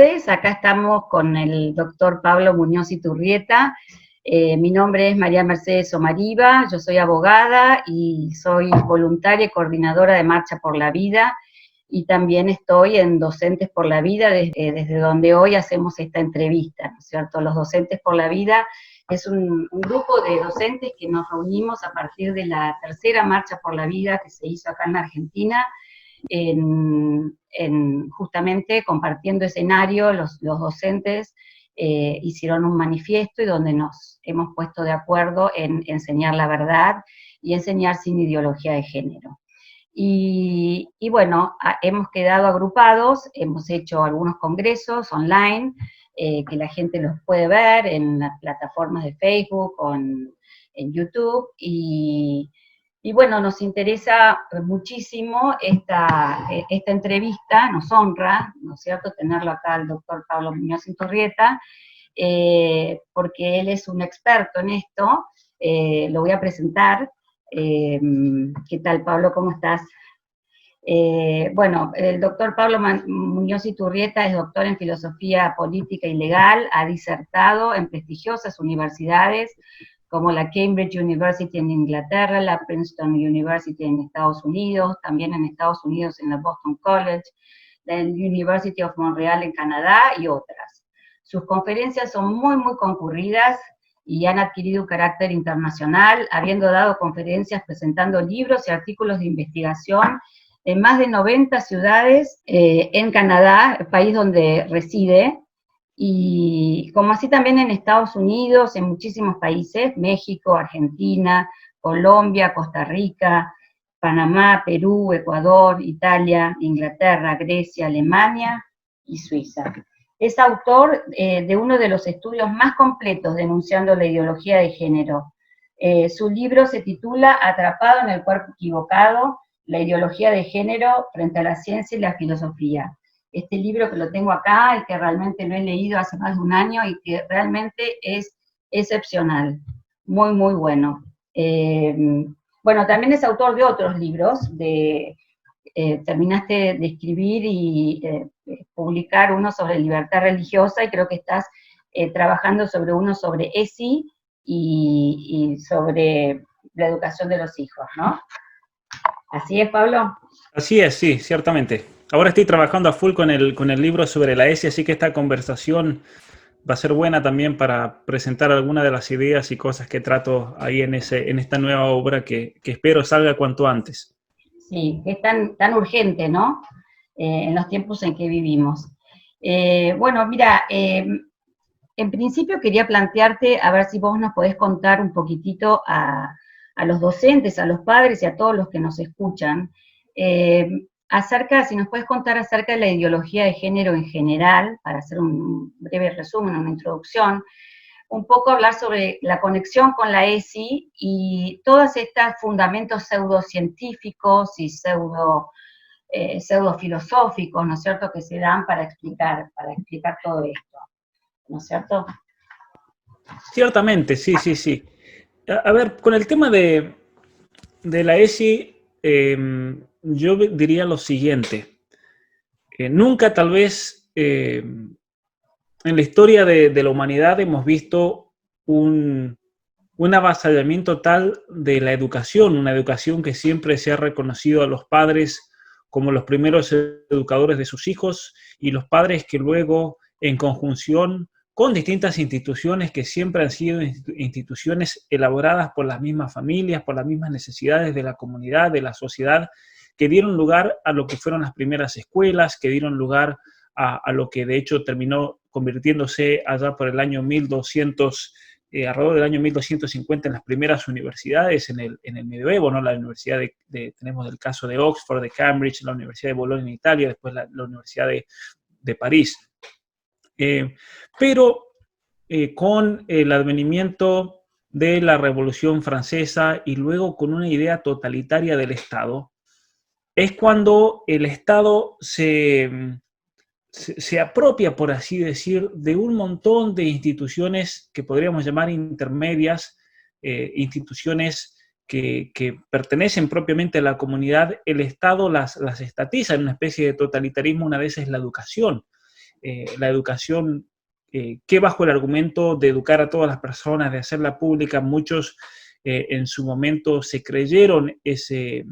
tardes. Acá estamos con el doctor Pablo Muñoz Iturrieta. Mi nombre es María Mercedes Omariva, yo soy abogada y soy voluntaria y coordinadora de Marcha por la Vida, y también estoy en Docentes por la Vida, desde donde hoy hacemos esta entrevista, ¿no es cierto? Los Docentes por la Vida es un grupo de docentes que nos reunimos a partir de la tercera Marcha por la Vida que se hizo acá en Argentina, justamente compartiendo escenario. Los docentes hicieron un manifiesto y donde nos hemos puesto de acuerdo en enseñar la verdad y enseñar sin ideología de género. Y bueno, hemos quedado agrupados, hemos hecho algunos congresos online, que la gente los puede ver en las plataformas de Facebook o en YouTube, y bueno, nos interesa muchísimo esta entrevista, nos honra, ¿no es cierto?, tenerlo acá al doctor Pablo Muñoz Iturrieta, porque él es un experto en esto. Lo voy a presentar. ¿Qué tal, Pablo? ¿Cómo estás? Bueno, el doctor Pablo Muñoz Iturrieta es doctor en filosofía política y legal, ha disertado en prestigiosas universidades como la Cambridge University en Inglaterra, la Princeton University en Estados Unidos, también en Estados Unidos en la Boston College, la University of Montreal en Canadá y otras. Sus conferencias son muy, muy concurridas y han adquirido un carácter internacional, habiendo dado conferencias presentando libros y artículos de investigación en más de 90 ciudades en Canadá, el país donde reside, y como así también en Estados Unidos, en muchísimos países: México, Argentina, Colombia, Costa Rica, Panamá, Perú, Ecuador, Italia, Inglaterra, Grecia, Alemania y Suiza. Es autor de uno de los estudios más completos denunciando la ideología de género. Su libro se titula Atrapado en el cuerpo equivocado: la ideología de género frente a la ciencia y la filosofía. Este libro, que lo tengo acá, el que realmente lo he leído hace más de un año y que realmente es excepcional, muy, muy bueno. Bueno, también es autor de otros libros, terminaste de escribir y publicar uno sobre libertad religiosa, y creo que estás trabajando sobre uno sobre ESI y sobre la educación de los hijos, ¿no? ¿Así es, Pablo? Así es, sí, ciertamente. Ahora estoy trabajando a full con el libro sobre la ESI, así que esta conversación va a ser buena también para presentar algunas de las ideas y cosas que trato ahí en esta nueva obra que espero salga cuanto antes. Sí, es tan urgente, ¿no? En los tiempos en que vivimos. Bueno, mira, en principio quería plantearte, a ver si vos nos podés contar un poquitito a los docentes, a los padres y a todos los que nos escuchan, si nos puedes contar acerca de la ideología de género en general, para hacer un breve resumen, una introducción, un poco hablar sobre la conexión con la ESI y todos estos fundamentos pseudocientíficos y pseudofilosóficos, ¿no es cierto?, que se dan para explicar todo esto, ¿no es cierto? Ciertamente, sí, sí, sí. A ver, con el tema de la ESI, yo diría lo siguiente. Nunca tal vez en la historia de la humanidad hemos visto un avasallamiento tal de la educación, una educación que siempre se ha reconocido a los padres como los primeros educadores de sus hijos, y los padres que luego, en conjunción con distintas instituciones que siempre han sido instituciones elaboradas por las mismas familias, por las mismas necesidades de la comunidad, de la sociedad, que dieron lugar a lo que fueron las primeras escuelas, que dieron lugar a lo que de hecho terminó convirtiéndose allá por el año 1200, alrededor del año 1250, en las primeras universidades en el medioevo, ¿no? La universidad tenemos el caso de Oxford, de Cambridge, la Universidad de Bolonia en Italia, después la Universidad de París. Pero con el advenimiento de la Revolución Francesa y luego con una idea totalitaria del Estado, es cuando el Estado se apropia, por así decir, de un montón de instituciones que podríamos llamar intermedias, instituciones que pertenecen propiamente a la comunidad. El Estado las estatiza en una especie de totalitarismo. Una de esas es la educación. la educación, que bajo el argumento de educar a todas las personas, de hacerla pública, muchos en su momento se creyeron esa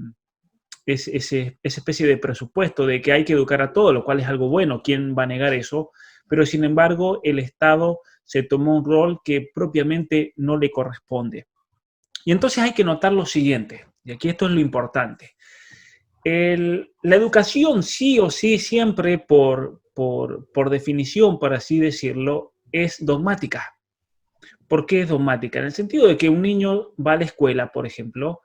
especie de presupuesto de que hay que educar a todos, lo cual es algo bueno, ¿quién va a negar eso? Pero sin embargo, el Estado se tomó un rol que propiamente no le corresponde. Y entonces hay que notar lo siguiente, y aquí esto es lo importante. La educación sí o sí, siempre por definición, por así decirlo, es dogmática. ¿Por qué es dogmática? En el sentido de que un niño va a la escuela, por ejemplo,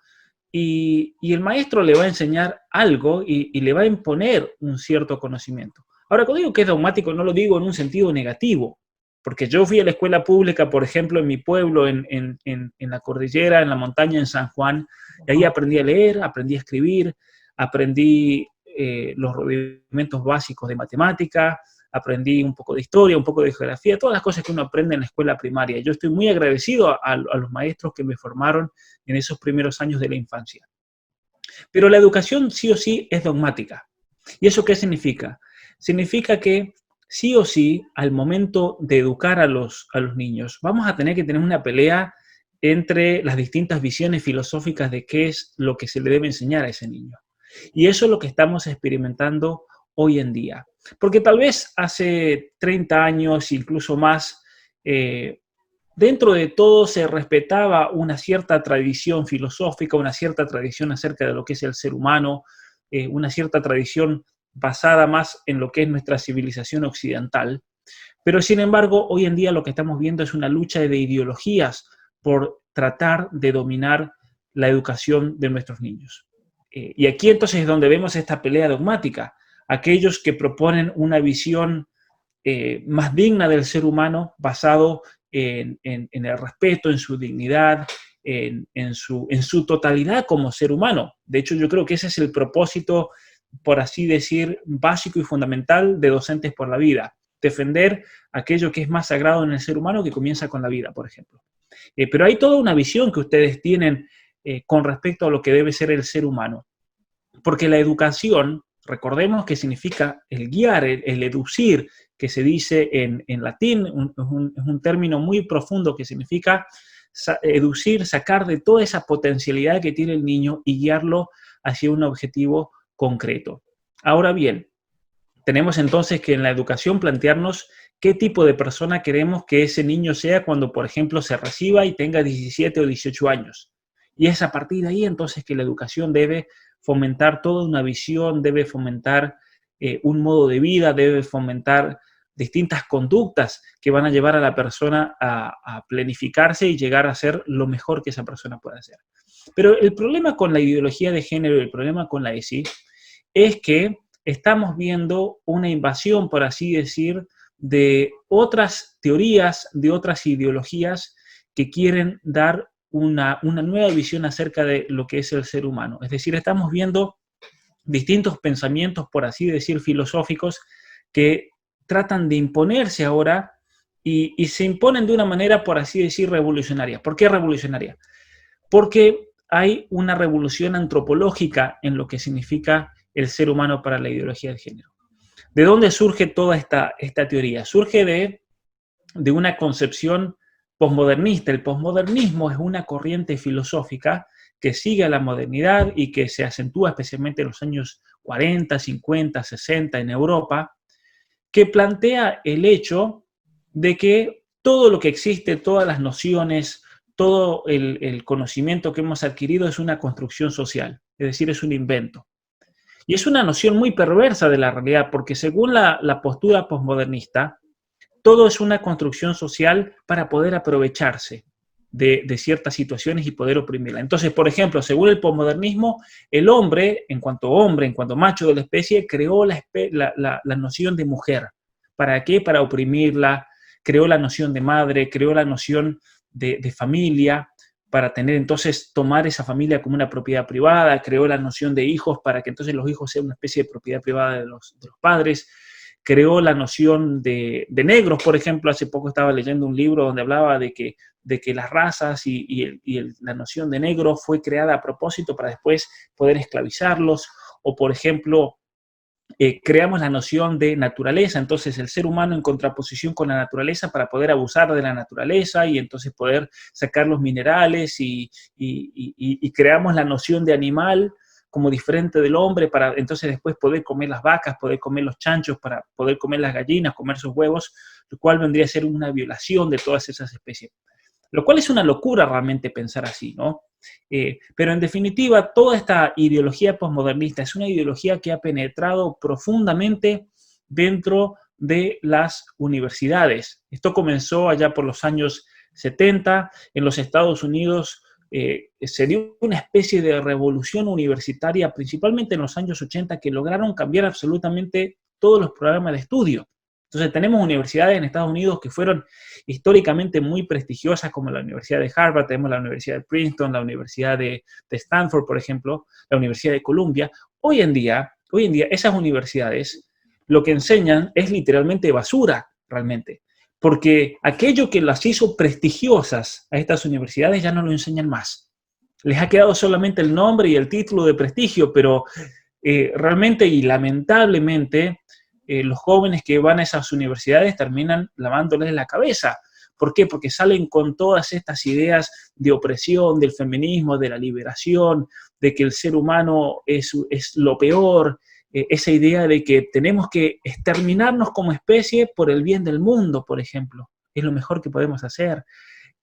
y el maestro le va a enseñar algo y le va a imponer un cierto conocimiento. Ahora, cuando digo que es dogmático, no lo digo en un sentido negativo, porque yo fui a la escuela pública, por ejemplo, en mi pueblo, en la cordillera, en la montaña, en San Juan, y ahí aprendí a leer, aprendí a escribir, aprendí los rudimentos básicos de matemática, aprendí un poco de historia, un poco de geografía, todas las cosas que uno aprende en la escuela primaria. Yo estoy muy agradecido a los maestros que me formaron en esos primeros años de la infancia. Pero la educación sí o sí es dogmática. ¿Y eso qué significa? Significa que sí o sí, al momento de educar a los niños, vamos a tener que tener una pelea entre las distintas visiones filosóficas de qué es lo que se le debe enseñar a ese niño. Y eso es lo que estamos experimentando hoy en día. Porque tal vez hace 30 años, incluso más, dentro de todo se respetaba una cierta tradición filosófica, una cierta tradición acerca de lo que es el ser humano, una cierta tradición basada más en lo que es nuestra civilización occidental. Pero sin embargo, hoy en día lo que estamos viendo es una lucha de ideologías por tratar de dominar la educación de nuestros niños. Y aquí entonces es donde vemos esta pelea dogmática. Aquellos que proponen una visión más digna del ser humano, basado en el respeto, en su dignidad, en su totalidad como ser humano. De hecho, yo creo que ese es el propósito, por así decir, básico y fundamental de Docentes por la Vida. Defender aquello que es más sagrado en el ser humano, que comienza con la vida, por ejemplo. Pero hay toda una visión que ustedes tienen con respecto a lo que debe ser el ser humano. Porque la educación, recordemos que significa el guiar, el educir, que se dice en latín, es un término muy profundo que significa educir, sacar de toda esa potencialidad que tiene el niño y guiarlo hacia un objetivo concreto. Ahora bien, tenemos entonces que en la educación plantearnos qué tipo de persona queremos que ese niño sea cuando, por ejemplo, se reciba y tenga 17 o 18 años. Y es a partir de ahí entonces que la educación debe fomentar toda una visión, debe fomentar un modo de vida, debe fomentar distintas conductas que van a llevar a la persona a planificarse y llegar a ser lo mejor que esa persona pueda hacer. Pero el problema con la ideología de género, el problema con la ESI, es que estamos viendo una invasión, por así decir, de otras teorías, de otras ideologías que quieren dar una nueva visión acerca de lo que es el ser humano. Es decir, estamos viendo distintos pensamientos, por así decir, filosóficos, que tratan de imponerse ahora y se imponen de una manera, por así decir, revolucionaria. ¿Por qué revolucionaria? Porque hay una revolución antropológica en lo que significa el ser humano para la ideología de género. ¿De dónde surge toda esta teoría? Surge de una concepción posmodernista. El posmodernismo es una corriente filosófica que sigue a la modernidad y que se acentúa especialmente en los años 40, 50, 60 en Europa, que plantea el hecho de que todo lo que existe, todas las nociones, todo el conocimiento que hemos adquirido es una construcción social, es decir, es un invento. Y es una noción muy perversa de la realidad, porque según la postura posmodernista, todo es una construcción social para poder aprovecharse de ciertas situaciones y poder oprimirla. Entonces, por ejemplo, según el posmodernismo, el hombre, en cuanto macho de la especie, creó la noción de mujer. ¿Para qué? Para oprimirla, creó la noción de madre, creó la noción de familia, para tener entonces, tomar esa familia como una propiedad privada, creó la noción de hijos para que entonces los hijos sean una especie de propiedad privada de los padres, creó la noción de negros, por ejemplo. Hace poco estaba leyendo un libro donde hablaba de que las razas la noción de negro fue creada a propósito para después poder esclavizarlos, o por ejemplo, creamos la noción de naturaleza, entonces el ser humano en contraposición con la naturaleza para poder abusar de la naturaleza y entonces poder sacar los minerales y creamos la noción de animal como diferente del hombre para entonces después poder comer las vacas, poder comer los chanchos, para poder comer las gallinas, comer sus huevos, lo cual vendría a ser una violación de todas esas especies. Lo cual es una locura realmente pensar así, ¿no? Pero en definitiva, toda esta ideología posmodernista es una ideología que ha penetrado profundamente dentro de las universidades. Esto comenzó allá por los años 70. En los Estados Unidos se dio una especie de revolución universitaria, principalmente en los años 80, que lograron cambiar absolutamente todos los programas de estudio. Entonces tenemos universidades en Estados Unidos que fueron históricamente muy prestigiosas, como la Universidad de Harvard, tenemos la Universidad de Princeton, la Universidad de Stanford, por ejemplo, la Universidad de Columbia. Hoy en día esas universidades lo que enseñan es literalmente basura, realmente, porque aquello que las hizo prestigiosas a estas universidades ya no lo enseñan más. Les ha quedado solamente el nombre y el título de prestigio, pero realmente y lamentablemente los jóvenes que van a esas universidades terminan lavándoles la cabeza. ¿Por qué? Porque salen con todas estas ideas de opresión, del feminismo, de la liberación, de que el ser humano es lo peor, esa idea de que tenemos que exterminarnos como especie por el bien del mundo, por ejemplo. Es lo mejor que podemos hacer.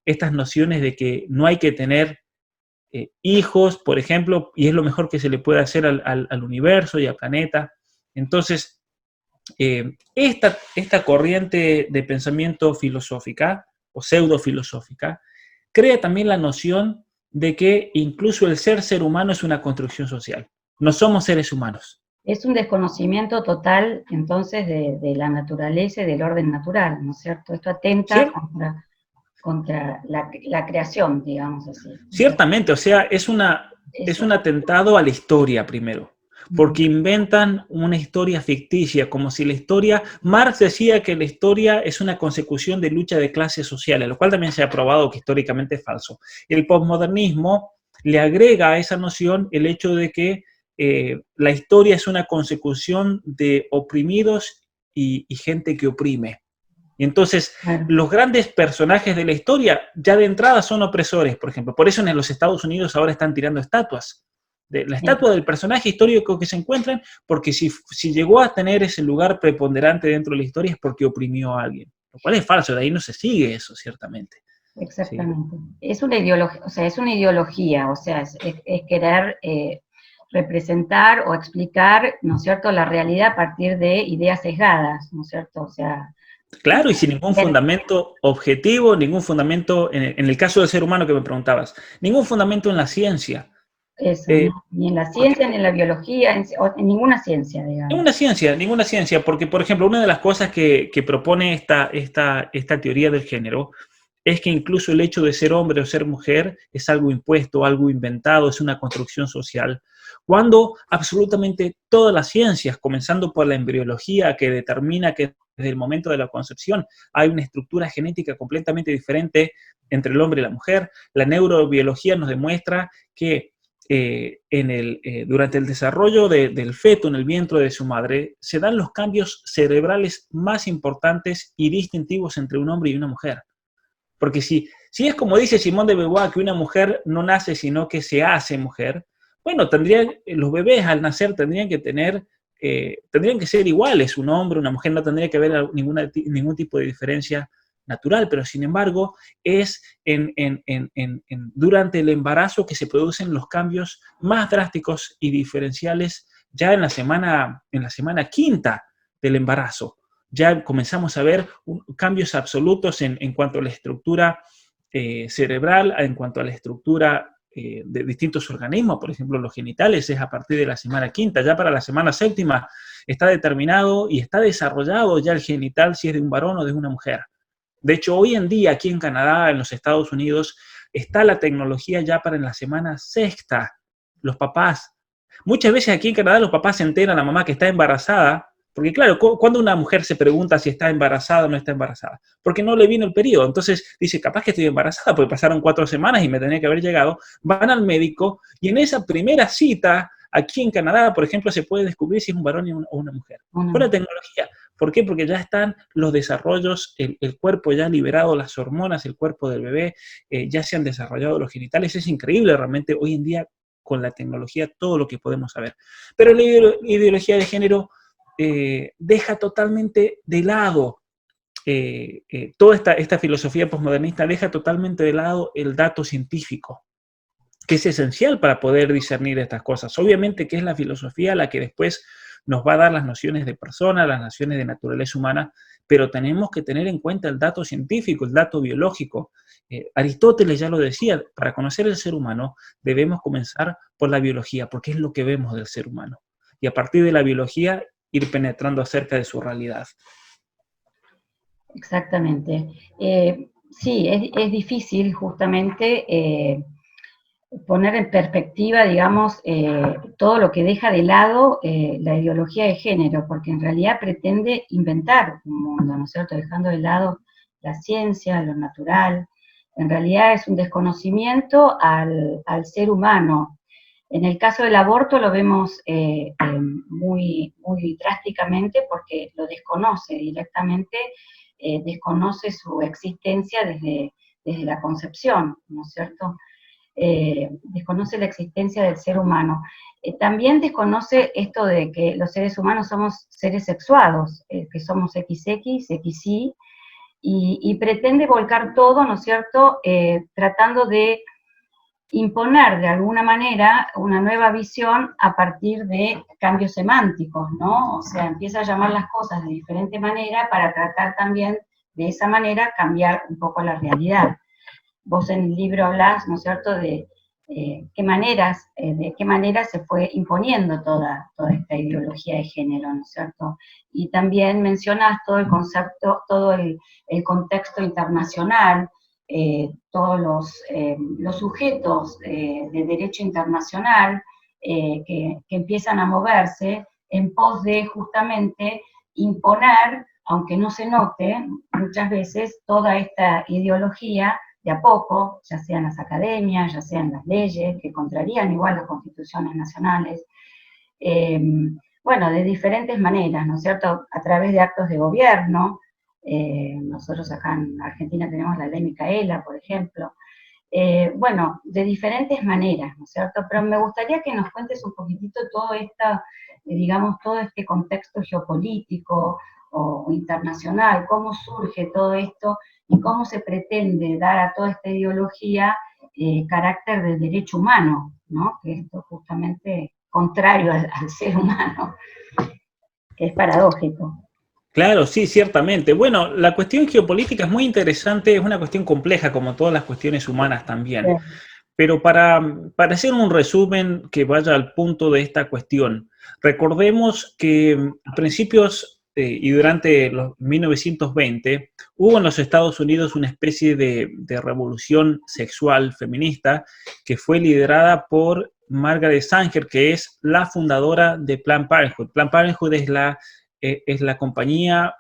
Estas nociones de que no hay que tener hijos, por ejemplo, y es lo mejor que se le puede hacer al universo y al planeta. Entonces, esta corriente de pensamiento filosófica o pseudofilosófica crea también la noción de que incluso el ser humano es una construcción social. No somos seres humanos. Es un desconocimiento total, entonces, de la naturaleza y del orden natural, ¿no es cierto? Esto atenta ¿Sí? contra la creación, digamos así. Ciertamente, o sea, es un atentado a la historia primero, porque inventan una historia ficticia, como si la historia, Marx decía que la historia es una consecución de lucha de clases sociales, lo cual también se ha probado que históricamente es falso. El posmodernismo le agrega a esa noción el hecho de que la historia es una consecución de oprimidos y gente que oprime. Y entonces, los grandes personajes de la historia ya de entrada son opresores, por ejemplo. Por eso en los Estados Unidos ahora están tirando estatuas. De la estatua del personaje histórico que se encuentran, porque si llegó a tener ese lugar preponderante dentro de la historia es porque oprimió a alguien. Lo cual es falso, de ahí no se sigue eso, ciertamente. Exactamente. ¿Sí? Es una ideología, o sea, es querer representar o explicar, ¿no es cierto?, la realidad a partir de ideas sesgadas, ¿no es cierto? O sea, claro, y sin ningún fundamento objetivo, ningún fundamento, en el caso del ser humano que me preguntabas, ningún fundamento en la ciencia. Eso, ni en la ciencia, ni en la biología, en ninguna ciencia, digamos. Ninguna ciencia, porque, por ejemplo, una de las cosas que propone esta teoría del género es que incluso el hecho de ser hombre o ser mujer es algo impuesto, algo inventado, es una construcción social, cuando absolutamente todas las ciencias, comenzando por la embriología, que determina que desde el momento de la concepción hay una estructura genética completamente diferente entre el hombre y la mujer, la neurobiología nos demuestra que durante el desarrollo del feto en el vientre de su madre, se dan los cambios cerebrales más importantes y distintivos entre un hombre y una mujer. Porque si es como dice Simone de Beauvoir, que una mujer no nace, sino que se hace mujer, bueno, los bebés al nacer tendrían que ser iguales, un hombre, una mujer, no tendría que haber ningún tipo de diferencia natural, pero sin embargo es durante el embarazo que se producen los cambios más drásticos y diferenciales ya en la semana quinta del embarazo. Ya comenzamos a ver cambios absolutos en cuanto a la estructura cerebral, en cuanto a la estructura de distintos organismos, por ejemplo los genitales, es a partir de la semana quinta. Ya para la semana séptima está determinado y está desarrollado ya el genital si es de un varón o de una mujer. De hecho, hoy en día, aquí en Canadá, en los Estados Unidos, está la tecnología ya para en la semana sexta. Los papás, muchas veces aquí en Canadá los papás se enteran a la mamá que está embarazada, porque claro, cuando una mujer se pregunta si está embarazada o no está embarazada, porque no le vino el periodo, entonces dice, capaz que estoy embarazada, porque pasaron 4 semanas y me tenía que haber llegado, van al médico y en esa primera cita Aquí en Canadá, por ejemplo, se puede descubrir si es un varón o una mujer. Por la tecnología. ¿Por qué? Porque ya están los desarrollos, el cuerpo ya ha liberado las hormonas, el cuerpo del bebé, ya se han desarrollado los genitales. Es increíble realmente hoy en día con la tecnología todo lo que podemos saber. Pero la ideología de género deja totalmente de lado toda esta filosofía posmodernista deja totalmente de lado el dato científico, que es esencial para poder discernir estas cosas. Obviamente que es la filosofía la que después nos va a dar las nociones de persona, las nociones de naturaleza humana, pero tenemos que tener en cuenta el dato científico, el dato biológico. Aristóteles ya lo decía, para conocer el ser humano debemos comenzar por la biología, porque es lo que vemos del ser humano. Y a partir de la biología ir penetrando acerca de su realidad. Exactamente. Sí, es difícil justamente poner en perspectiva, digamos, todo lo que deja de lado la ideología de género, porque en realidad pretende inventar un mundo, ¿no es cierto? Dejando de lado la ciencia, lo natural. En realidad es un desconocimiento al ser humano. En el caso del aborto lo vemos muy, muy drásticamente porque lo desconoce directamente, desconoce su existencia desde la concepción, ¿no es cierto? Desconoce la existencia del ser humano. También desconoce esto de que los seres humanos somos seres sexuados, que somos XX, XY, y pretende volcar todo, ¿no es cierto?, tratando de imponer de alguna manera una nueva visión a partir de cambios semánticos, ¿no? O sea, empieza a llamar las cosas de diferente manera para tratar también de esa manera cambiar un poco la realidad. Vos en el libro hablás, ¿no es cierto?, de de qué manera se fue imponiendo toda esta ideología de género, ¿no es cierto? Y también mencionás todo el concepto, todo el contexto internacional, todos los sujetos de derecho internacional que empiezan a moverse en pos de justamente imponer, aunque no se note muchas veces, toda esta ideología de a poco, ya sea en las academias, ya sea en las leyes, que contrarían igual las constituciones nacionales, bueno, de diferentes maneras, ¿no es cierto?, a través de actos de gobierno. Nosotros acá en Argentina tenemos la ley Micaela, por ejemplo. Bueno, de diferentes maneras, ¿no es cierto? Pero me gustaría que nos cuentes un poquitito todo digamos, todo este contexto geopolítico o internacional, cómo surge todo esto y cómo se pretende dar a toda esta ideología carácter de derecho humano, ¿no? Que esto justamente contrario al ser humano, que es paradójico. Claro, sí, ciertamente. Bueno, la cuestión geopolítica es muy interesante, es una cuestión compleja, como todas las cuestiones humanas también. Pero para hacer un resumen que vaya al punto de esta cuestión, recordemos que a principios y durante los 1920 hubo en los Estados Unidos una especie de revolución sexual feminista que fue liderada por Margaret Sanger, que es la fundadora de Planned Parenthood. Planned Parenthood es la compañía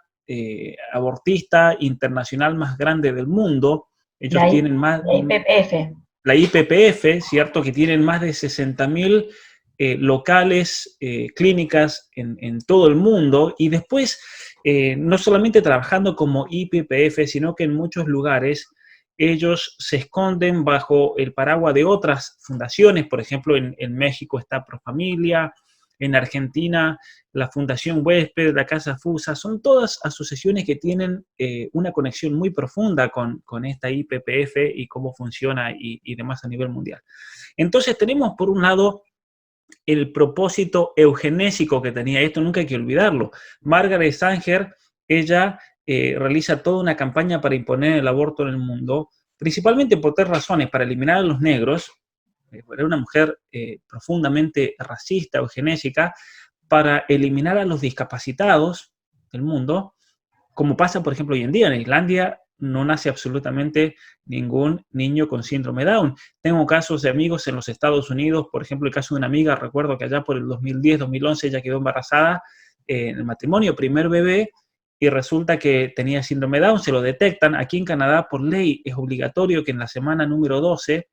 abortista internacional más grande del mundo. Ellos tienen más... La IPPF. La IPPF, ¿cierto?, que tienen más de 60.000 locales, clínicas en todo el mundo, y después, no solamente trabajando como IPPF, sino que en muchos lugares ellos se esconden bajo el paraguas de otras fundaciones. Por ejemplo, en México está Profamilia, en Argentina la Fundación Huésped, la Casa Fusa, son todas asociaciones que tienen una conexión muy profunda con esta IPPF y cómo funciona y demás a nivel mundial. Entonces tenemos por un lado el propósito eugenésico que tenía esto, nunca hay que olvidarlo. Margaret Sanger, ella realiza toda una campaña para imponer el aborto en el mundo, principalmente por tres razones: para eliminar a los negros, era una mujer profundamente racista, eugenésica, para eliminar a los discapacitados del mundo, como pasa, por ejemplo, hoy en día. En Islandia no nace absolutamente ningún niño con síndrome Down. Tengo casos de amigos en los Estados Unidos, por ejemplo, el caso de una amiga, recuerdo que allá por el 2010, 2011, ella quedó embarazada en el matrimonio, primer bebé, y resulta que tenía síndrome Down, se lo detectan. Aquí en Canadá, por ley, es obligatorio que en la semana número 12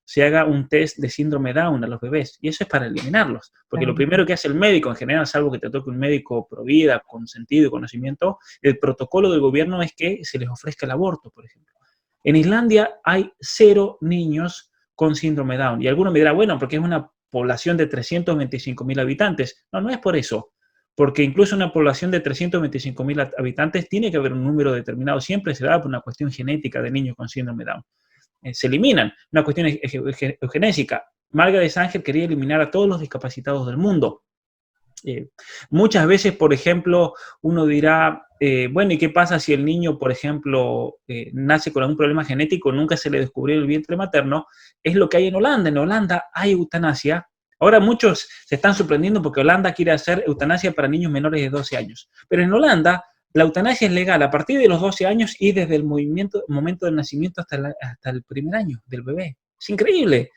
se haga un test de síndrome Down a los bebés, y eso es para eliminarlos, porque lo primero que hace el médico, en general, salvo que te toque un médico pro vida, con sentido y conocimiento, el protocolo del gobierno es que se les ofrezca el aborto, por ejemplo. En Islandia hay 0 niños con síndrome Down, y alguno me dirá, bueno, porque es una población de 325.000 habitantes. No, no es por eso, porque incluso una población de 325.000 habitantes tiene que haber un número determinado, siempre se da por una cuestión genética de niños con síndrome Down. Se eliminan, una cuestión eugenésica. Margaret Sanger quería eliminar a todos los discapacitados del mundo. Muchas veces, por ejemplo, uno dirá, bueno, ¿y qué pasa si el niño, por ejemplo, nace con algún problema genético, nunca se le descubrió el vientre materno? Es lo que hay en Holanda. En Holanda hay eutanasia. Ahora muchos se están sorprendiendo porque Holanda quiere hacer eutanasia para niños menores de 12 años. Pero en Holanda la eutanasia es legal a partir de los 12 años y desde el momento del nacimiento hasta el primer año del bebé. Es increíble.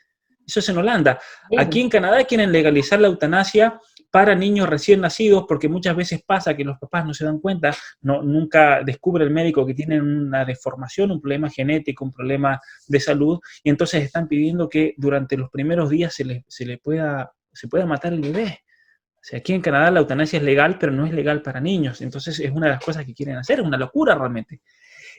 Eso es en Holanda. Aquí en Canadá quieren legalizar la eutanasia para niños recién nacidos, porque muchas veces pasa que los papás no se dan cuenta, nunca descubre el médico que tienen una deformación, un problema genético, un problema de salud, y entonces están pidiendo que durante los primeros días se pueda matar el bebé. O sea, aquí en Canadá la eutanasia es legal, pero no es legal para niños. Entonces es una de las cosas que quieren hacer, es una locura realmente.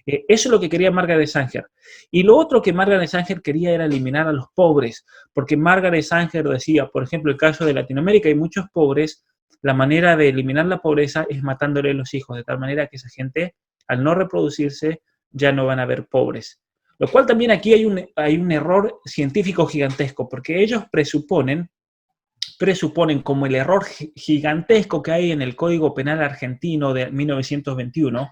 Eso es lo que quería Margaret Sanger. Y lo otro que Margaret Sanger quería era eliminar a los pobres, porque Margaret Sanger decía, por ejemplo, el caso de Latinoamérica, hay muchos pobres, la manera de eliminar la pobreza es matándole los hijos, de tal manera que esa gente, al no reproducirse, ya no van a haber pobres. Lo cual también aquí hay un error científico gigantesco, porque ellos presuponen como el error gigantesco que hay en el Código Penal argentino de 1921,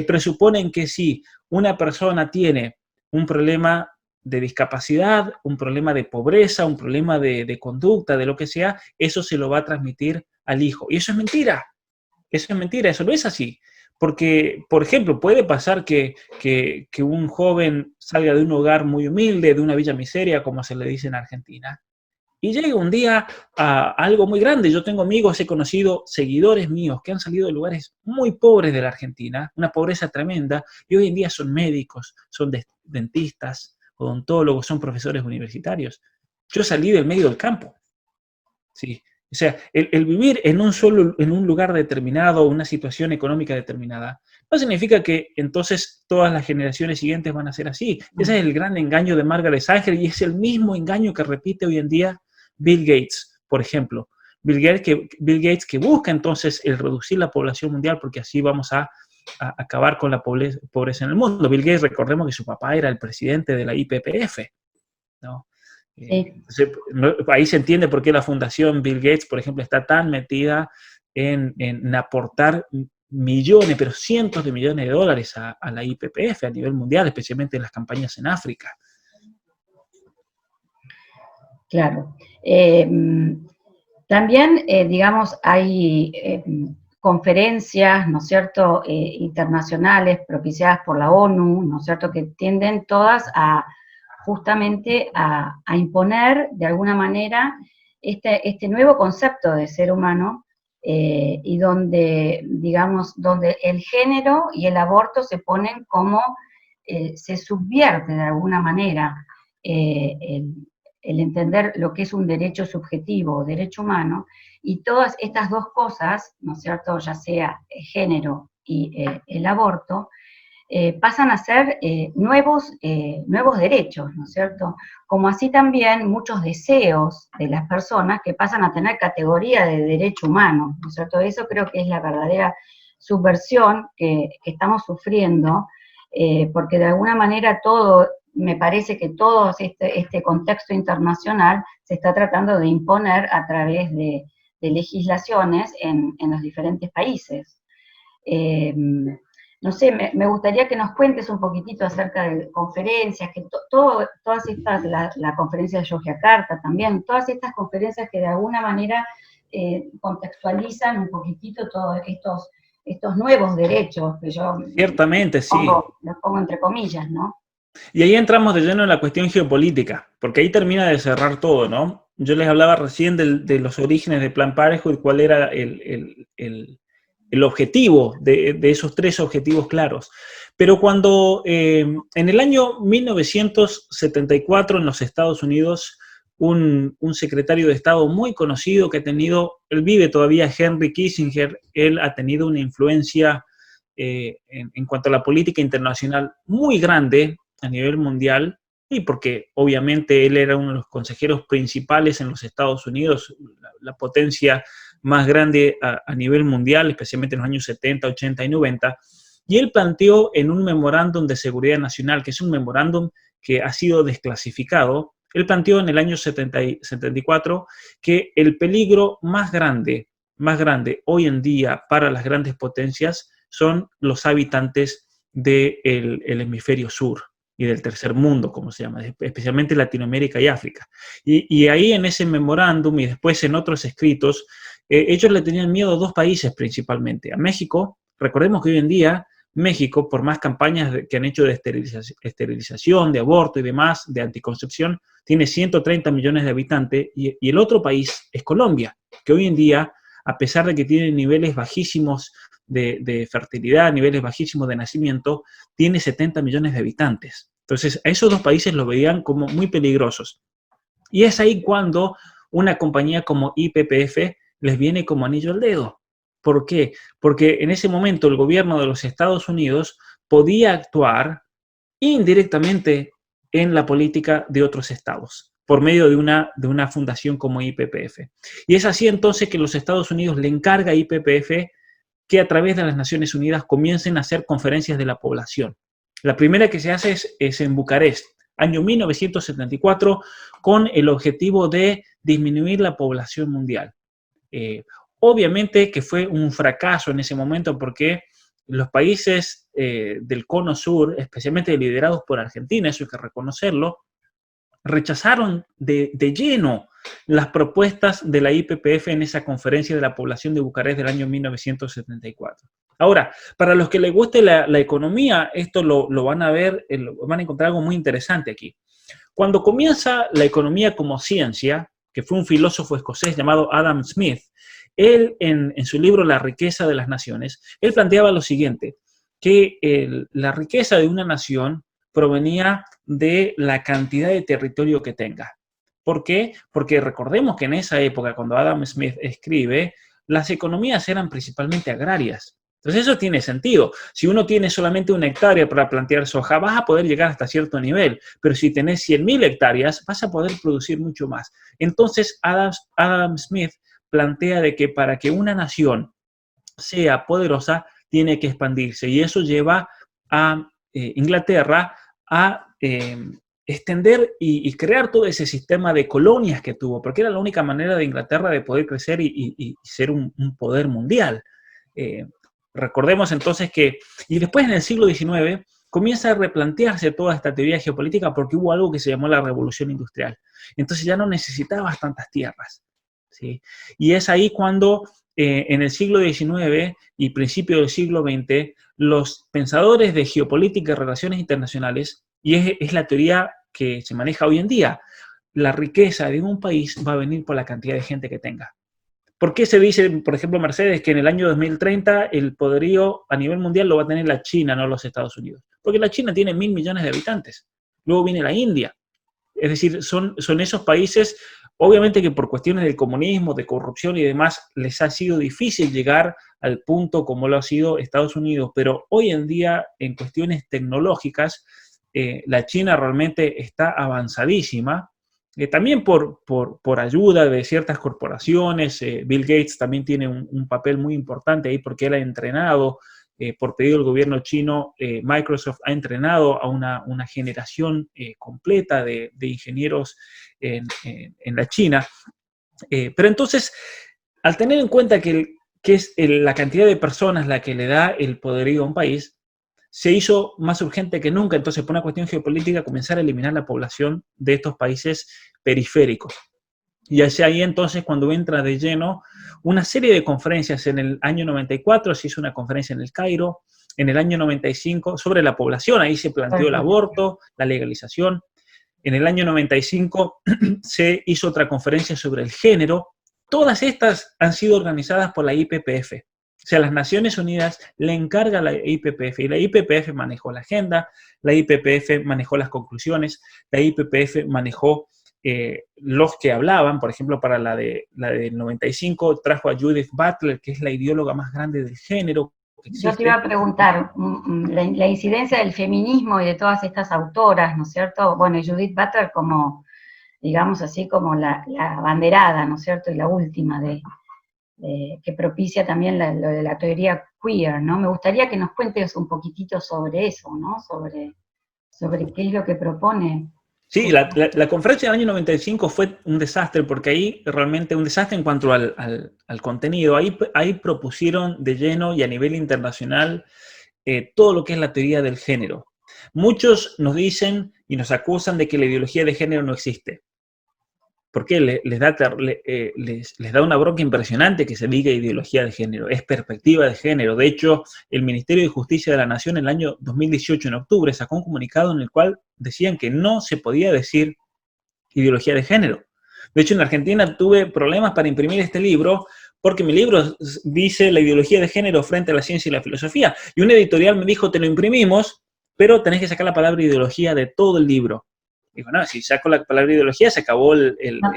presuponen que si una persona tiene un problema de discapacidad, un problema de pobreza, un problema de conducta, de lo que sea, eso se lo va a transmitir al hijo. Y eso es mentira. Eso es mentira, eso no es así. Porque, por ejemplo, puede pasar que un joven salga de un hogar muy humilde, de una villa miseria, como se le dice en Argentina, y llega un día a algo muy grande. Yo tengo amigos, he conocido seguidores míos que han salido de lugares muy pobres de la Argentina, una pobreza tremenda, y hoy en día son médicos, son dentistas, odontólogos, son profesores universitarios. Yo salí del medio del campo. ¿Sí? O sea, el vivir en un lugar determinado, una situación económica determinada, no significa que entonces todas las generaciones siguientes van a ser así. Ese es el gran engaño de Margaret Sanger y es el mismo engaño que repite hoy en día Bill Gates, por ejemplo. Bill Gates que busca entonces el reducir la población mundial porque así vamos a acabar con la pobreza en el mundo. Bill Gates, recordemos que su papá era el presidente de la IPPF, ¿no? Entonces, ahí se entiende por qué la fundación Bill Gates, por ejemplo, está tan metida en aportar millones, pero cientos de millones de dólares a la IPPF a nivel mundial, especialmente en las campañas en África. Claro. También, digamos, hay conferencias, ¿no es cierto?, internacionales propiciadas por la ONU, ¿no es cierto?, que tienden todas justamente a imponer de alguna manera este nuevo concepto de ser humano y donde, digamos, donde el género y el aborto se ponen como, se subvierte de alguna manera el entender lo que es un derecho subjetivo o derecho humano, y todas estas dos cosas, ¿no es cierto?, ya sea género y el aborto, pasan a ser nuevos derechos, ¿no es cierto? Como así también muchos deseos de las personas que pasan a tener categoría de derecho humano, ¿no es cierto? Eso creo que es la verdadera subversión que estamos sufriendo, porque de alguna manera me parece que todo este contexto internacional se está tratando de imponer a través de legislaciones en los diferentes países. No sé, me gustaría que nos cuentes un poquitito acerca de conferencias, que todas estas, la conferencia de Yogyakarta también, todas estas conferencias que de alguna manera contextualizan un poquitito todos estos nuevos derechos que yo Ciertamente, sí. Los pongo entre comillas, ¿no? Y ahí entramos de lleno en la cuestión geopolítica, porque ahí termina de cerrar todo, ¿no? Yo les hablaba recién de los orígenes de Plan Parenthood y cuál era el objetivo de esos 3 objetivos claros. Pero cuando en el año 1974 en los Estados Unidos, un secretario de Estado muy conocido que ha tenido, él vive todavía, Henry Kissinger, él ha tenido una influencia en cuanto a la política internacional muy grande a nivel mundial, y porque obviamente él era uno de los consejeros principales en los Estados Unidos, la potencia más grande a nivel mundial, especialmente en los años 70, 80 y 90, y él planteó en un memorándum de seguridad nacional, que es un memorándum que ha sido desclasificado, él planteó en el año 74 que el peligro más grande hoy en día para las grandes potencias son los habitantes del hemisferio sur y del tercer mundo, como se llama, especialmente Latinoamérica y África. Y ahí en ese memorándum y después en otros escritos, ellos le tenían miedo a dos países principalmente, a México. Recordemos que hoy en día México, por más campañas que han hecho de esterilización, de aborto y demás, de anticoncepción, tiene 130 millones de habitantes, y el otro país es Colombia, que hoy en día, a pesar de que tiene niveles bajísimos de fertilidad, niveles bajísimos de nacimiento, tiene 70 millones de habitantes. Entonces, a esos dos países los veían como muy peligrosos. Y es ahí cuando una compañía como YPF les viene como anillo al dedo. ¿Por qué? Porque en ese momento el gobierno de los Estados Unidos podía actuar indirectamente en la política de otros estados, por medio de una fundación como YPF. Y es así entonces que los Estados Unidos le encarga a YPF que a través de las Naciones Unidas comiencen a hacer conferencias de la población. La primera que se hace es en Bucarest, año 1974, con el objetivo de disminuir la población mundial. Obviamente que fue un fracaso en ese momento porque los países del cono sur, especialmente liderados por Argentina, eso hay que reconocerlo, rechazaron de lleno las propuestas de la YPF en esa conferencia de la población de Bucarest del año 1974. Ahora, para los que les guste la economía, esto lo van a ver, van a encontrar algo muy interesante aquí. Cuando comienza la economía como ciencia, que fue un filósofo escocés llamado Adam Smith, él en su libro La riqueza de las naciones, él planteaba lo siguiente, que la riqueza de una nación provenía de la cantidad de territorio que tenga. ¿Por qué? Porque recordemos que en esa época, cuando Adam Smith escribe, las economías eran principalmente agrarias. Entonces eso tiene sentido. Si uno tiene solamente 1 hectárea para plantear soja, vas a poder llegar hasta cierto nivel, pero si tenés 100.000 hectáreas, vas a poder producir mucho más. Entonces Adam Smith plantea de que para que una nación sea poderosa, tiene que expandirse, y eso lleva a Inglaterra a extender y crear todo ese sistema de colonias que tuvo, porque era la única manera de Inglaterra de poder crecer y ser un poder mundial. Recordemos entonces que, y después en el siglo XIX, comienza a replantearse toda esta teoría geopolítica porque hubo algo que se llamó la Revolución Industrial. Entonces ya no necesitabas tantas tierras, ¿sí? Y es ahí cuando en el siglo XIX y principio del siglo XX, los pensadores de geopolítica y relaciones internacionales, y es la teoría que se maneja hoy en día, la riqueza de un país va a venir por la cantidad de gente que tenga. ¿Por qué se dice, por ejemplo, Mercedes, que en el año 2030 el poderío a nivel mundial lo va a tener la China, no los Estados Unidos? Porque la China tiene 1.000 millones de habitantes. Luego viene la India. Es decir, son esos países, obviamente que por cuestiones del comunismo, de corrupción y demás, les ha sido difícil llegar al punto como lo ha sido Estados Unidos, pero hoy en día, en cuestiones tecnológicas, la China realmente está avanzadísima, también por ayuda de ciertas corporaciones. Bill Gates también tiene un papel muy importante ahí porque él ha entrenado, por pedido del gobierno chino, Microsoft ha entrenado a una generación completa de ingenieros en la China. Pero entonces, al tener en cuenta que es la cantidad de personas la que le da el poderío a un país, se hizo más urgente que nunca, entonces por una cuestión geopolítica, comenzar a eliminar la población de estos países periféricos. Y hacia ahí entonces cuando entra de lleno una serie de conferencias. En el año 94 se hizo una conferencia en el Cairo, en el año 95 sobre la población, ahí se planteó el aborto, la legalización. En el año 95 se hizo otra conferencia sobre el género. Todas estas han sido organizadas por la YPF. O sea, las Naciones Unidas le encarga a la IPPF, y la IPPF manejó la agenda, la IPPF manejó las conclusiones, la IPPF manejó los que hablaban. Por ejemplo, para la del 95 trajo a Judith Butler, que es la ideóloga más grande del género que existe. Yo te iba a preguntar, la incidencia del feminismo y de todas estas autoras, ¿no es cierto? Bueno, y Judith Butler como, digamos así, como la banderada, ¿no es cierto? Y la última que propicia también lo de la teoría queer, ¿no? Me gustaría que nos cuentes un poquitito sobre eso, ¿no? Sobre qué es lo que propone. Sí, la conferencia del año 95 fue un desastre, porque ahí realmente un desastre en cuanto al contenido. Ahí propusieron de lleno y a nivel internacional todo lo que es la teoría del género. Muchos nos dicen y nos acusan de que la ideología de género no existe. Porque les da una bronca impresionante que se diga ideología de género, es perspectiva de género. De hecho, el Ministerio de Justicia de la Nación en el año 2018, en octubre, sacó un comunicado en el cual decían que no se podía decir ideología de género. De hecho, en Argentina tuve problemas para imprimir este libro, porque mi libro dice la ideología de género frente a la ciencia y la filosofía. Y una editorial me dijo, te lo imprimimos, pero tenés que sacar la palabra ideología de todo el libro. Y bueno, si saco la palabra ideología, se acabó el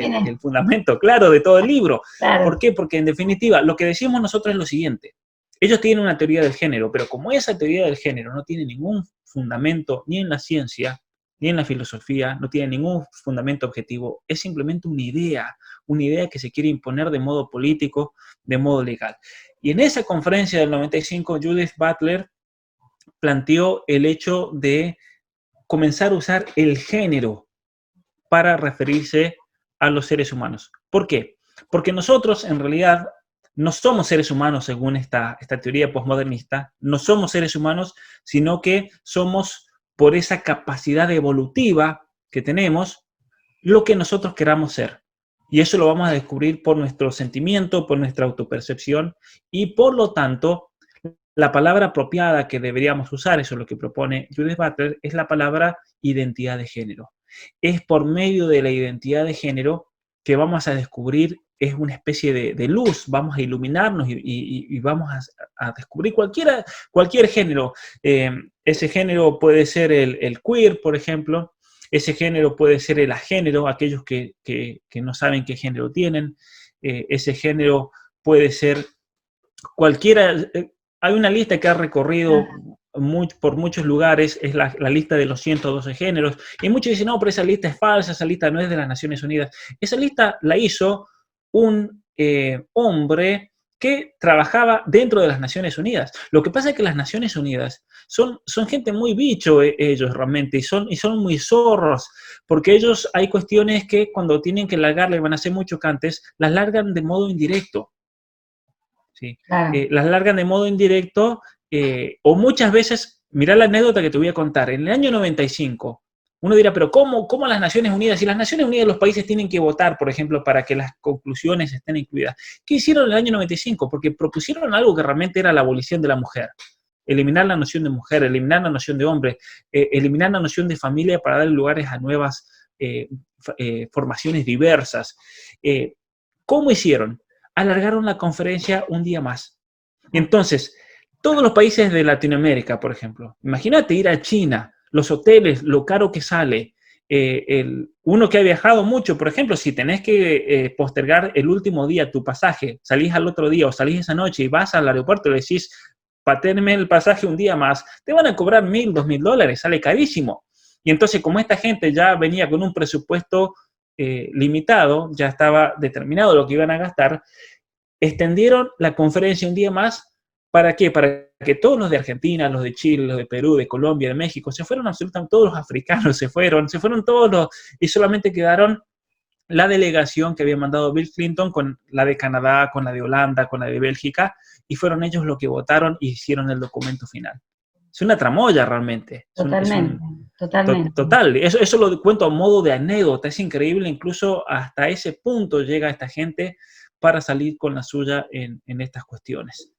fundamento, claro, de todo el libro. Claro. ¿Por qué? Porque en definitiva, lo que decimos nosotros es lo siguiente. Ellos tienen una teoría del género, pero como esa teoría del género no tiene ningún fundamento ni en la ciencia, ni en la filosofía, no tiene ningún fundamento objetivo, es simplemente una idea que se quiere imponer de modo político, de modo legal. Y en esa conferencia del 95, Judith Butler planteó el hecho de comenzar a usar el género para referirse a los seres humanos. ¿Por qué? Porque nosotros, en realidad, no somos seres humanos según esta teoría posmodernista, no somos seres humanos, sino que somos, por esa capacidad evolutiva que tenemos, lo que nosotros queramos ser. Y eso lo vamos a descubrir por nuestro sentimiento, por nuestra autopercepción, y por lo tanto, la palabra apropiada que deberíamos usar, eso es lo que propone Judith Butler, es la palabra identidad de género. Es por medio de la identidad de género que vamos a descubrir, es una especie de luz, vamos a iluminarnos y vamos a descubrir cualquier género. Ese género puede ser el queer, por ejemplo. Ese género puede ser el agénero, aquellos que no saben qué género tienen. Ese género puede ser cualquiera. Hay una lista que ha recorrido por muchos lugares, es la lista de los 112 géneros, y muchos dicen, no, pero esa lista es falsa, esa lista no es de las Naciones Unidas. Esa lista la hizo un hombre que trabajaba dentro de las Naciones Unidas. Lo que pasa es que las Naciones Unidas son gente muy bicho ellos realmente, y son muy zorros, porque ellos hay cuestiones que cuando tienen que largarle, van a ser muy chocantes, las largan de modo indirecto. ¿Sí? Claro. Las largan de modo indirecto o muchas veces, mirá la anécdota que te voy a contar, en el año 95, uno dirá, pero ¿cómo las Naciones Unidas? Si las Naciones Unidas, los países tienen que votar, por ejemplo, para que las conclusiones estén incluidas. ¿Qué hicieron en el año 95? Porque propusieron algo que realmente era la abolición de la mujer. Eliminar la noción de mujer, eliminar la noción de hombre, eliminar la noción de familia para dar lugares a nuevas formaciones diversas. ¿Cómo hicieron? Alargaron la conferencia un día más. Y entonces, todos los países de Latinoamérica, por ejemplo, imagínate ir a China, los hoteles, lo caro que sale, uno que ha viajado mucho, por ejemplo, si tenés que postergar el último día tu pasaje, salís al otro día o salís esa noche y vas al aeropuerto y le decís, paténme el pasaje un día más, te van a cobrar $1,000, $2,000, sale carísimo. Y entonces, como esta gente ya venía con un presupuesto limitado, ya estaba determinado lo que iban a gastar, extendieron la conferencia un día más. ¿Para qué? Para que todos los de Argentina, los de Chile, los de Perú, de Colombia, de México, se fueron absolutamente todos los africanos, se fueron todos los, y solamente quedaron la delegación que había mandado Bill Clinton con la de Canadá, con la de Holanda, con la de Bélgica, y fueron ellos los que votaron y hicieron el documento final. Es una tramoya realmente. Totalmente. Total, eso lo cuento a modo de anécdota, es increíble, incluso hasta ese punto llega esta gente para salir con la suya en estas cuestiones.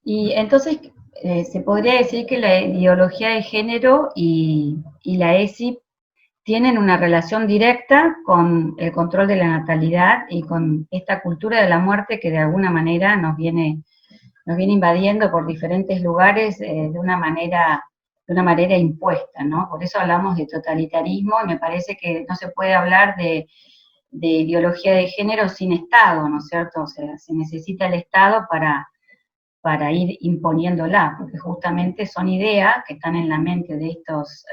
Y entonces, se podría decir que la ideología de género y la ESI tienen una relación directa con el control de la natalidad y con esta cultura de la muerte que de alguna manera nos viene nos viene invadiendo por diferentes lugares de una manera impuesta, ¿no? Por eso hablamos de totalitarismo y me parece que no se puede hablar de ideología de género sin Estado, ¿no es cierto? O sea, se necesita el Estado para ir imponiéndola, porque justamente son ideas que están en la mente de estos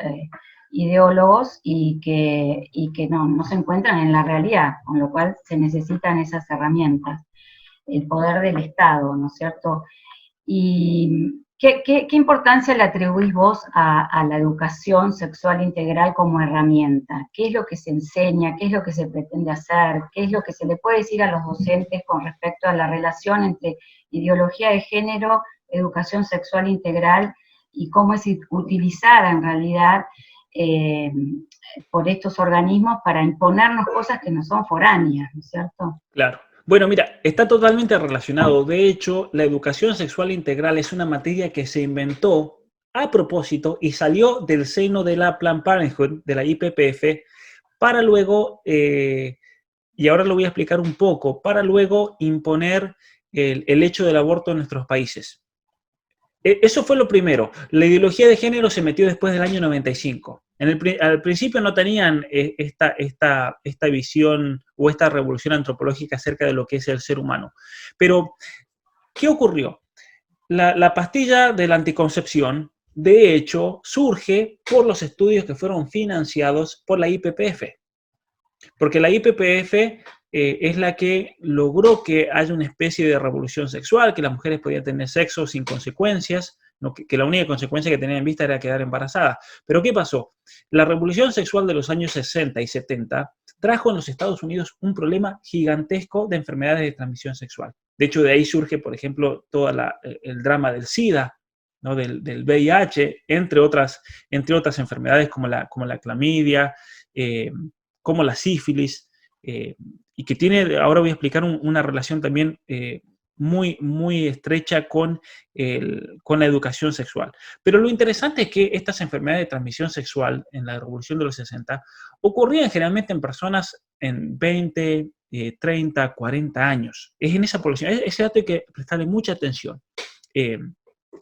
ideólogos y que no se encuentran en la realidad, con lo cual se necesitan esas herramientas, el poder del Estado, ¿no es cierto? ¿Y qué importancia le atribuís vos a la educación sexual integral como herramienta? ¿Qué es lo que se enseña? ¿Qué es lo que se pretende hacer? ¿Qué es lo que se le puede decir a los docentes con respecto a la relación entre ideología de género, educación sexual integral y cómo es utilizada en realidad por estos organismos para imponernos cosas que no son foráneas, ¿no es cierto? Claro. Bueno, mira, está totalmente relacionado. De hecho, la educación sexual integral es una materia que se inventó a propósito y salió del seno de la Planned Parenthood, de la IPPF, para luego, y ahora lo voy a explicar un poco, para luego imponer el hecho del aborto en nuestros países. Eso fue lo primero. La ideología de género se metió después del año 95. Al principio no tenían esta visión o esta revolución antropológica acerca de lo que es el ser humano. Pero, ¿qué ocurrió? La pastilla de la anticoncepción, de hecho, surge por los estudios que fueron financiados por la IPPF. Porque la IPPF es la que logró que haya una especie de revolución sexual, que las mujeres podían tener sexo sin consecuencias, ¿no? Que la única consecuencia que tenían en vista era quedar embarazadas. Pero ¿qué pasó? La revolución sexual de los años 60 y 70 trajo en los Estados Unidos un problema gigantesco de enfermedades de transmisión sexual. De hecho, de ahí surge, por ejemplo, todo el drama del SIDA, ¿no? del VIH, entre otras enfermedades como la clamidia, como la sífilis, y que tiene, ahora voy a explicar una relación también muy, muy estrecha con la educación sexual. Pero lo interesante es que estas enfermedades de transmisión sexual en la revolución de los 60 ocurrían generalmente en personas en 20, 30, 40 años. Es en esa población. Ese dato hay que prestarle mucha atención.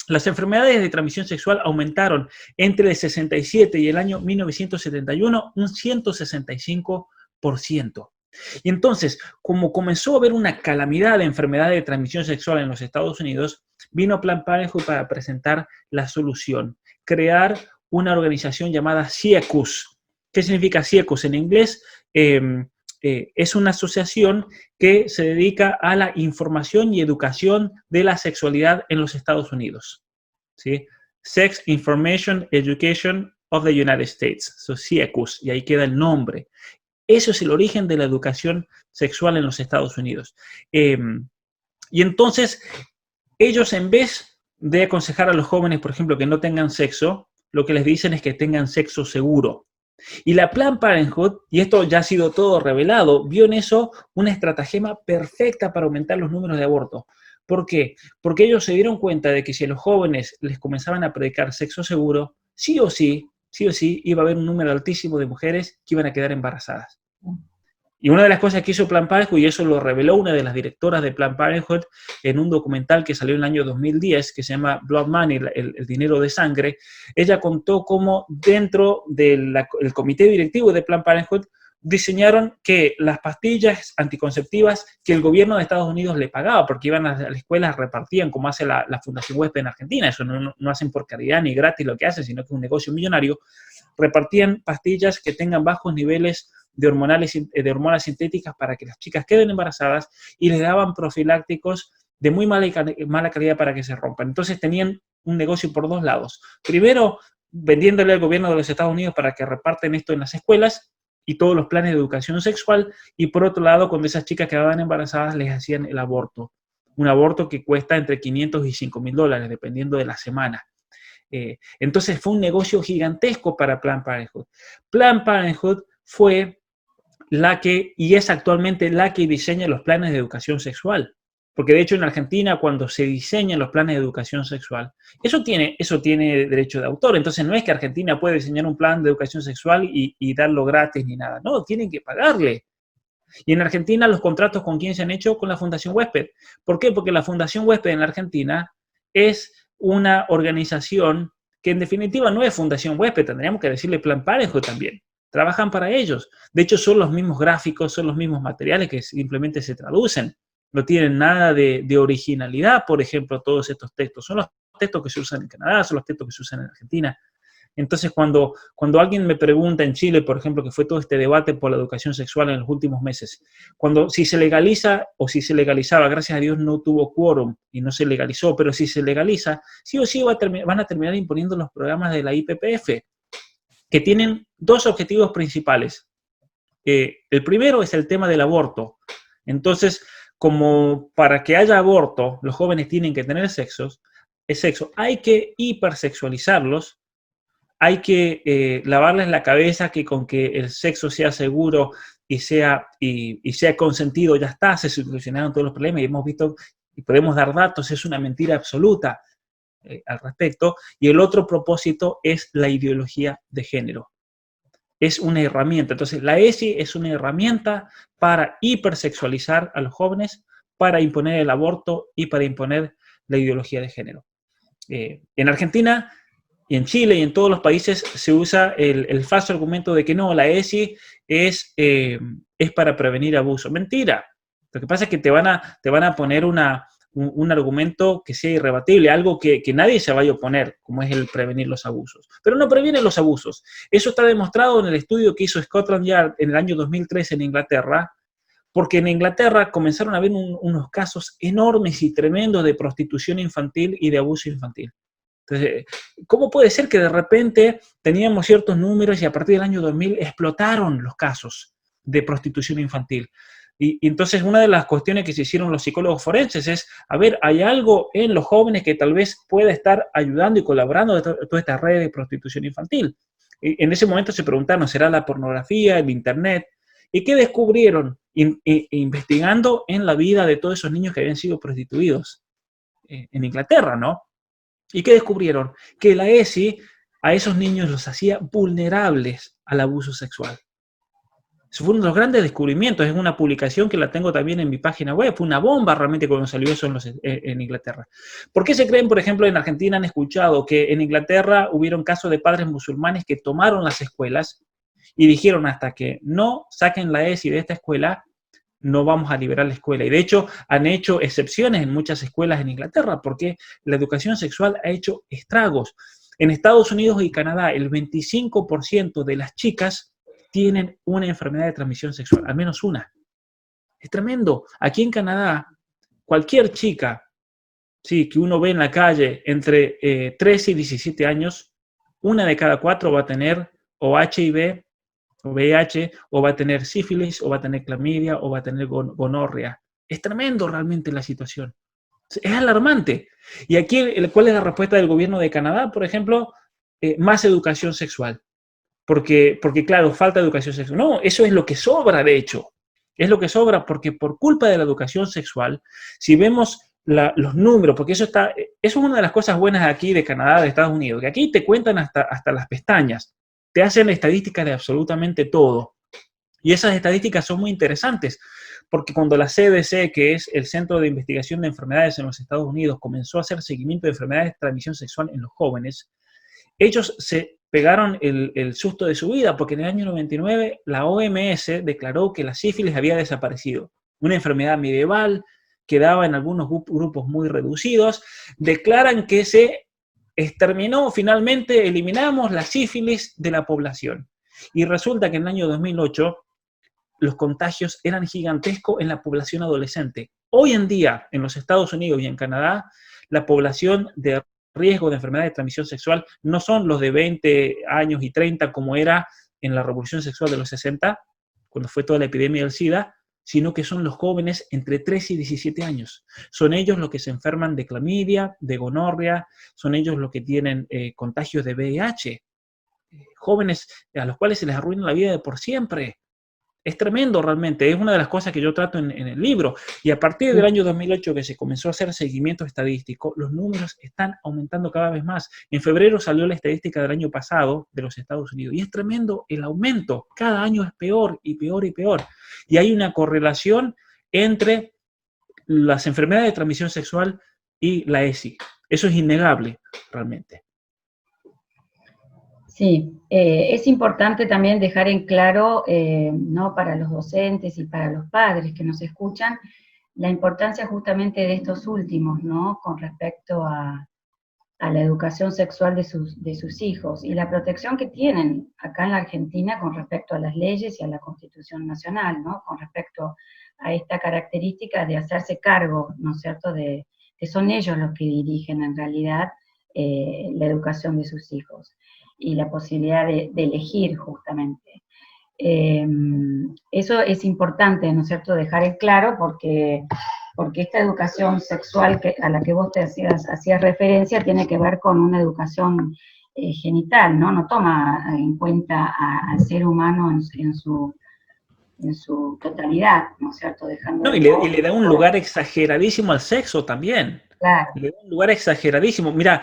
Las enfermedades de transmisión sexual aumentaron entre el 67 y el año 1971 un 165%. Y entonces, como comenzó a haber una calamidad de enfermedades de transmisión sexual en los Estados Unidos, vino Planned Parenthood para presentar la solución, crear una organización llamada CIECUS. ¿Qué significa CIECUS? En inglés es una asociación que se dedica a la información y educación de la sexualidad en los Estados Unidos. ¿Sí? Sex Information Education of the United States, CIECUS, y ahí queda el nombre. Eso es el origen de la educación sexual en los Estados Unidos. Y entonces, ellos en vez de aconsejar a los jóvenes, por ejemplo, que no tengan sexo, lo que les dicen es que tengan sexo seguro. Y la Planned Parenthood, y esto ya ha sido todo revelado, vio en eso una estratagema perfecta para aumentar los números de abortos. ¿Por qué? Porque ellos se dieron cuenta de que si a los jóvenes les comenzaban a predicar sexo seguro, sí o sí, iba a haber un número altísimo de mujeres que iban a quedar embarazadas. Y una de las cosas que hizo Planned Parenthood, y eso lo reveló una de las directoras de Planned Parenthood en un documental que salió en el año 2010, que se llama Blood Money, el dinero de sangre, ella contó cómo dentro del comité directivo de Planned Parenthood diseñaron que las pastillas anticonceptivas que el gobierno de Estados Unidos le pagaba, porque iban a la escuela, repartían como hace la Fundación Huésped en Argentina, eso no hacen por caridad ni gratis lo que hacen, sino que es un negocio millonario, repartían pastillas que tengan bajos niveles de hormonas sintéticas para que las chicas queden embarazadas y les daban profilácticos de muy mala calidad para que se rompan. Entonces tenían un negocio por dos lados. Primero, vendiéndole al gobierno de los Estados Unidos para que reparten esto en las escuelas y todos los planes de educación sexual, y por otro lado, cuando esas chicas quedaban embarazadas, les hacían el aborto. Un aborto que cuesta entre $500 y $5,000, dependiendo de la semana. Entonces fue un negocio gigantesco para Planned Parenthood. Planned Parenthood fue la que, y es actualmente la que diseña los planes de educación sexual. Porque de hecho en Argentina cuando se diseñan los planes de educación sexual, eso tiene derecho de autor. Entonces no es que Argentina puede diseñar un plan de educación sexual y darlo gratis ni nada. No, tienen que pagarle. Y en Argentina los contratos con quién se han hecho, con la Fundación Huésped. ¿Por qué? Porque la Fundación Huésped en la Argentina es una organización que en definitiva no es Fundación Huésped, tendríamos que decirle Plan Parejo también. Trabajan para ellos. De hecho, son los mismos gráficos, son los mismos materiales que simplemente se traducen. No tienen nada de originalidad, por ejemplo, todos estos textos. Son los textos que se usan en Canadá, son los textos que se usan en Argentina. Entonces, cuando alguien me pregunta en Chile, por ejemplo, que fue todo este debate por la educación sexual en los últimos meses, si se legaliza o si se legalizaba, gracias a Dios no tuvo quórum y no se legalizó, pero si se legaliza, sí o sí van a terminar imponiendo los programas de la IPPF, que tienen dos objetivos principales. El primero es el tema del aborto. Entonces, como para que haya aborto, los jóvenes tienen que tener sexo, hay que hipersexualizarlos, hay que lavarles la cabeza que con que el sexo sea seguro y sea consentido, ya está, se solucionaron todos los problemas y hemos visto y podemos dar datos, es una mentira absoluta al respecto. Y el otro propósito es la ideología de género. Es una herramienta. Entonces, la ESI es una herramienta para hipersexualizar a los jóvenes, para imponer el aborto y para imponer la ideología de género. En Argentina y en Chile y en todos los países se usa el falso argumento de que no, la ESI es para prevenir abuso. Mentira. Lo que pasa es que te van a poner un argumento que sea irrebatible, algo que nadie se vaya a oponer, como es el prevenir los abusos. Pero no previene los abusos. Eso está demostrado en el estudio que hizo Scotland Yard en el año 2013 en Inglaterra, porque en Inglaterra comenzaron a haber unos casos enormes y tremendos de prostitución infantil y de abuso infantil. Entonces, ¿cómo puede ser que de repente teníamos ciertos números y a partir del año 2000 explotaron los casos de prostitución infantil? Y entonces una de las cuestiones que se hicieron los psicólogos forenses es, a ver, hay algo en los jóvenes que tal vez pueda estar ayudando y colaborando de toda esta red de prostitución infantil. Y en ese momento se preguntaron, ¿será la pornografía, el internet? ¿Y qué descubrieron investigando en la vida de todos esos niños que habían sido prostituidos en Inglaterra, ¿no? ¿Y qué descubrieron? Que la ESI a esos niños los hacía vulnerables al abuso sexual. Eso fue uno de los grandes descubrimientos. Es una publicación que la tengo también en mi página web. Fue una bomba realmente cuando salió eso en Inglaterra. ¿Por qué se creen, por ejemplo, en Argentina han escuchado que en Inglaterra hubieron casos de padres musulmanes que tomaron las escuelas y dijeron hasta que no saquen la ESI de esta escuela, no vamos a liberar la escuela? Y de hecho han hecho excepciones en muchas escuelas en Inglaterra porque la educación sexual ha hecho estragos. En Estados Unidos y Canadá, el 25% de las chicas tienen una enfermedad de transmisión sexual, al menos una. Es tremendo. Aquí en Canadá, cualquier chica, sí, que uno ve en la calle entre 13 y 17 años, una de cada 4 va a tener o HIV, o VIH, o va a tener sífilis, o va a tener clamidia, o va a tener gonorrea. Es tremendo realmente la situación. Es alarmante. Y aquí, ¿cuál es la respuesta del gobierno de Canadá? Por ejemplo, más educación sexual. Porque, claro, falta educación sexual. No, eso es lo que sobra, de hecho. Es lo que sobra porque por culpa de la educación sexual, si vemos los números, porque eso es una de las cosas buenas aquí de Canadá, de Estados Unidos, que aquí te cuentan hasta las pestañas. Te hacen estadísticas de absolutamente todo. Y esas estadísticas son muy interesantes, porque cuando la CDC, que es el Centro de Investigación de Enfermedades en los Estados Unidos, comenzó a hacer seguimiento de enfermedades de transmisión sexual en los jóvenes, ellos se pegaron el susto de su vida, porque en el año 99 la OMS declaró que la sífilis había desaparecido. Una enfermedad medieval que daba en algunos grupos muy reducidos. Declaran que se exterminó, finalmente eliminamos la sífilis de la población. Y resulta que en el año 2008 los contagios eran gigantescos en la población adolescente. Hoy en día, en los Estados Unidos y en Canadá, la población de riesgo de enfermedad de transmisión sexual no son los de 20 años y 30 como era en la revolución sexual de los 60, cuando fue toda la epidemia del SIDA, sino que son los jóvenes entre 13 y 17 años. Son ellos los que se enferman de clamidia, de gonorrea, son ellos los que tienen contagios de VIH. Jóvenes a los cuales se les arruina la vida de por siempre. Es tremendo realmente, es una de las cosas que yo trato en el libro. Y a partir del año 2008 que se comenzó a hacer seguimiento estadístico, los números están aumentando cada vez más. En febrero salió la estadística del año pasado de los Estados Unidos y es tremendo el aumento. Cada año es peor y peor y peor. y hay una correlación entre las enfermedades de transmisión sexual y la ESI. Eso es innegable, realmente. Sí, es importante también dejar en claro, ¿no? Para los docentes y para los padres que nos escuchan, la importancia justamente de estos últimos, ¿no? Con respecto a la educación sexual de sus hijos y la protección que tienen acá en la Argentina con respecto a las leyes y a la Constitución Nacional, ¿no? Con respecto a esta característica de hacerse cargo, ¿no es cierto?, de que son ellos los que dirigen en realidad la educación de sus hijos y la posibilidad de elegir justamente. Eso es importante, ¿no es cierto?, dejar en claro porque esta educación sexual a la que vos te hacías referencia tiene que ver con una educación genital, ¿no? No toma en cuenta al ser humano en su totalidad, ¿no es cierto? Dejando No, y le da un lugar exageradísimo al sexo también. Claro. Le da un lugar exageradísimo. Mira,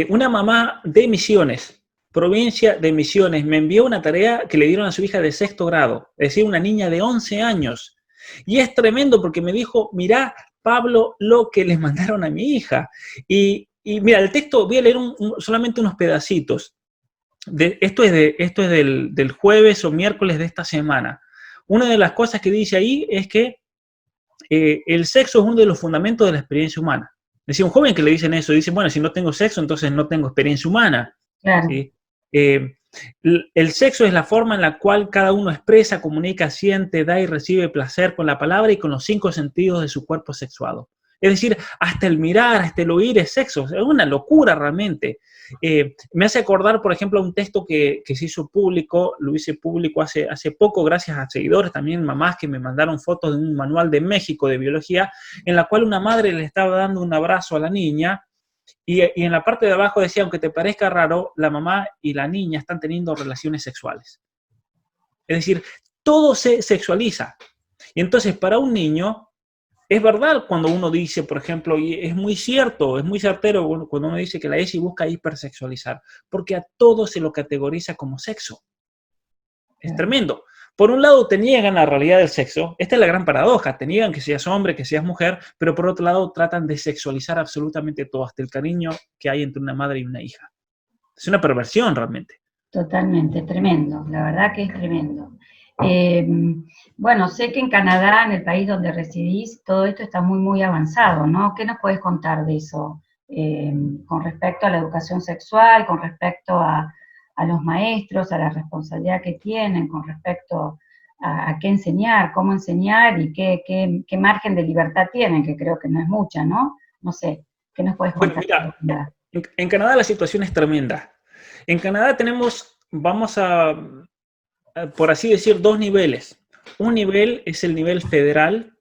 una mamá de Misiones, provincia de Misiones, me envió una tarea que le dieron a su hija de 6º grado, es decir, una niña de 11 años. Y es tremendo porque me dijo, mirá, Pablo, lo que les mandaron a mi hija. Y mira, el texto, voy a leer solamente unos pedacitos. Esto es del jueves o miércoles de esta semana. Una de las cosas que dice ahí es que el sexo es uno de los fundamentos de la experiencia humana. Decía un joven que le dicen eso, dice, bueno, si no tengo sexo, entonces no tengo experiencia humana. Claro. ¿Sí? El sexo es la forma en la cual cada uno expresa, comunica, siente, da y recibe placer con la palabra y con los 5 sentidos de su cuerpo sexuado. Es decir, hasta el mirar, hasta el oír es sexo. Es una locura realmente. Me hace acordar, por ejemplo, un texto que se hizo público, lo hice público hace poco, gracias a seguidores, también mamás que me mandaron fotos de un manual de México de biología, en la cual una madre le estaba dando un abrazo a la niña, y en la parte de abajo decía, aunque te parezca raro, la mamá y la niña están teniendo relaciones sexuales. Es decir, todo se sexualiza. Y entonces, para un niño, es verdad cuando uno dice, por ejemplo, y es muy cierto, es muy certero cuando uno dice que la ESI busca hipersexualizar, porque a todo se lo categoriza como sexo. Es tremendo. Por un lado te niegan la realidad del sexo, esta es la gran paradoja, te niegan que seas hombre, que seas mujer, pero por otro lado tratan de sexualizar absolutamente todo, hasta el cariño que hay entre una madre y una hija. Es una perversión realmente. Totalmente, tremendo, la verdad que es tremendo. Bueno, sé que en Canadá, en el país donde residís, todo esto está muy, muy avanzado, ¿no? ¿Qué nos puedes contar de eso con respecto a la educación sexual, con respecto a los maestros, a la responsabilidad que tienen, con respecto a qué enseñar, cómo enseñar y qué margen de libertad tienen, que creo que no es mucha, ¿no? No sé, ¿qué nos puedes contar? Bueno, mira, en Canadá la situación es tremenda. En Canadá tenemos, por así decir, 2 niveles. Un nivel es el nivel federal,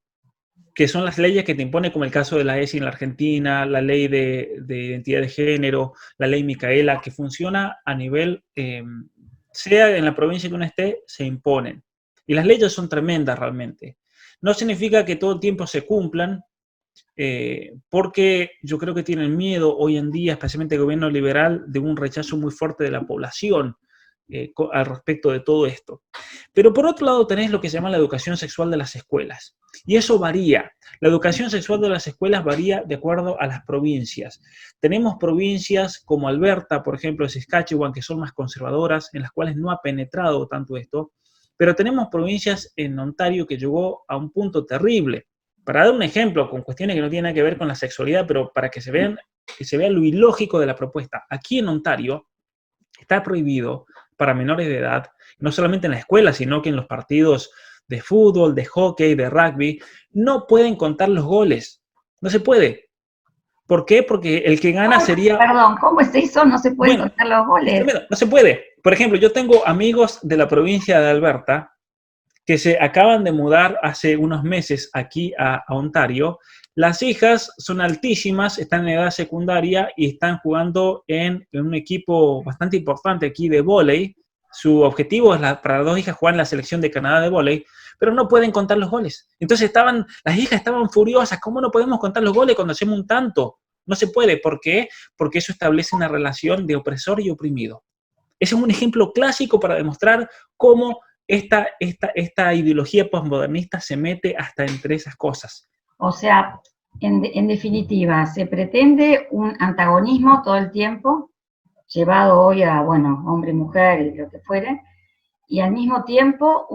que son las leyes que te impone, como el caso de la ESI en la Argentina, la ley de identidad de género, la ley Micaela, que funciona a nivel, sea en la provincia que uno esté, se imponen. Y las leyes son tremendas realmente. No significa que todo el tiempo se cumplan, porque yo creo que tienen miedo hoy en día, especialmente el gobierno liberal, de un rechazo muy fuerte de la población al respecto de todo esto. Pero por otro lado tenés lo que se llama la educación sexual de las escuelas. Y eso varía. La educación sexual de las escuelas varía de acuerdo a las provincias. Tenemos provincias como Alberta, por ejemplo, de Saskatchewan, que son más conservadoras, en las cuales no ha penetrado tanto esto. Pero tenemos provincias en Ontario que llegó a un punto terrible. Para dar un ejemplo, con cuestiones que no tienen nada que ver con la sexualidad, pero para que se vea lo ilógico de la propuesta. Aquí en Ontario está prohibido para menores de edad, no solamente en la escuela, sino que en los partidos de fútbol, de hockey, de rugby, no pueden contar los goles. No se puede. ¿Por qué? Porque el que gana sería... Perdón, ¿cómo es eso? No se pueden contar los goles. No se puede. Por ejemplo, yo tengo amigos de la provincia de Alberta que se acaban de mudar hace unos meses aquí a Ontario. Las hijas son altísimas, están en edad secundaria y están jugando en un equipo bastante importante aquí de vóley. Su objetivo es para las 2 hijas jugar en la selección de Canadá de vóley, pero no pueden contar los goles. Entonces las hijas estaban furiosas. ¿Cómo no podemos contar los goles cuando hacemos un tanto? No se puede. ¿Por qué? Porque eso establece una relación de opresor y oprimido. Ese es un ejemplo clásico para demostrar cómo esta ideología posmodernista se mete hasta entre esas cosas. O sea, en definitiva, se pretende un antagonismo todo el tiempo, llevado hoy a, bueno, hombre y mujer y lo que fuere, y al mismo tiempo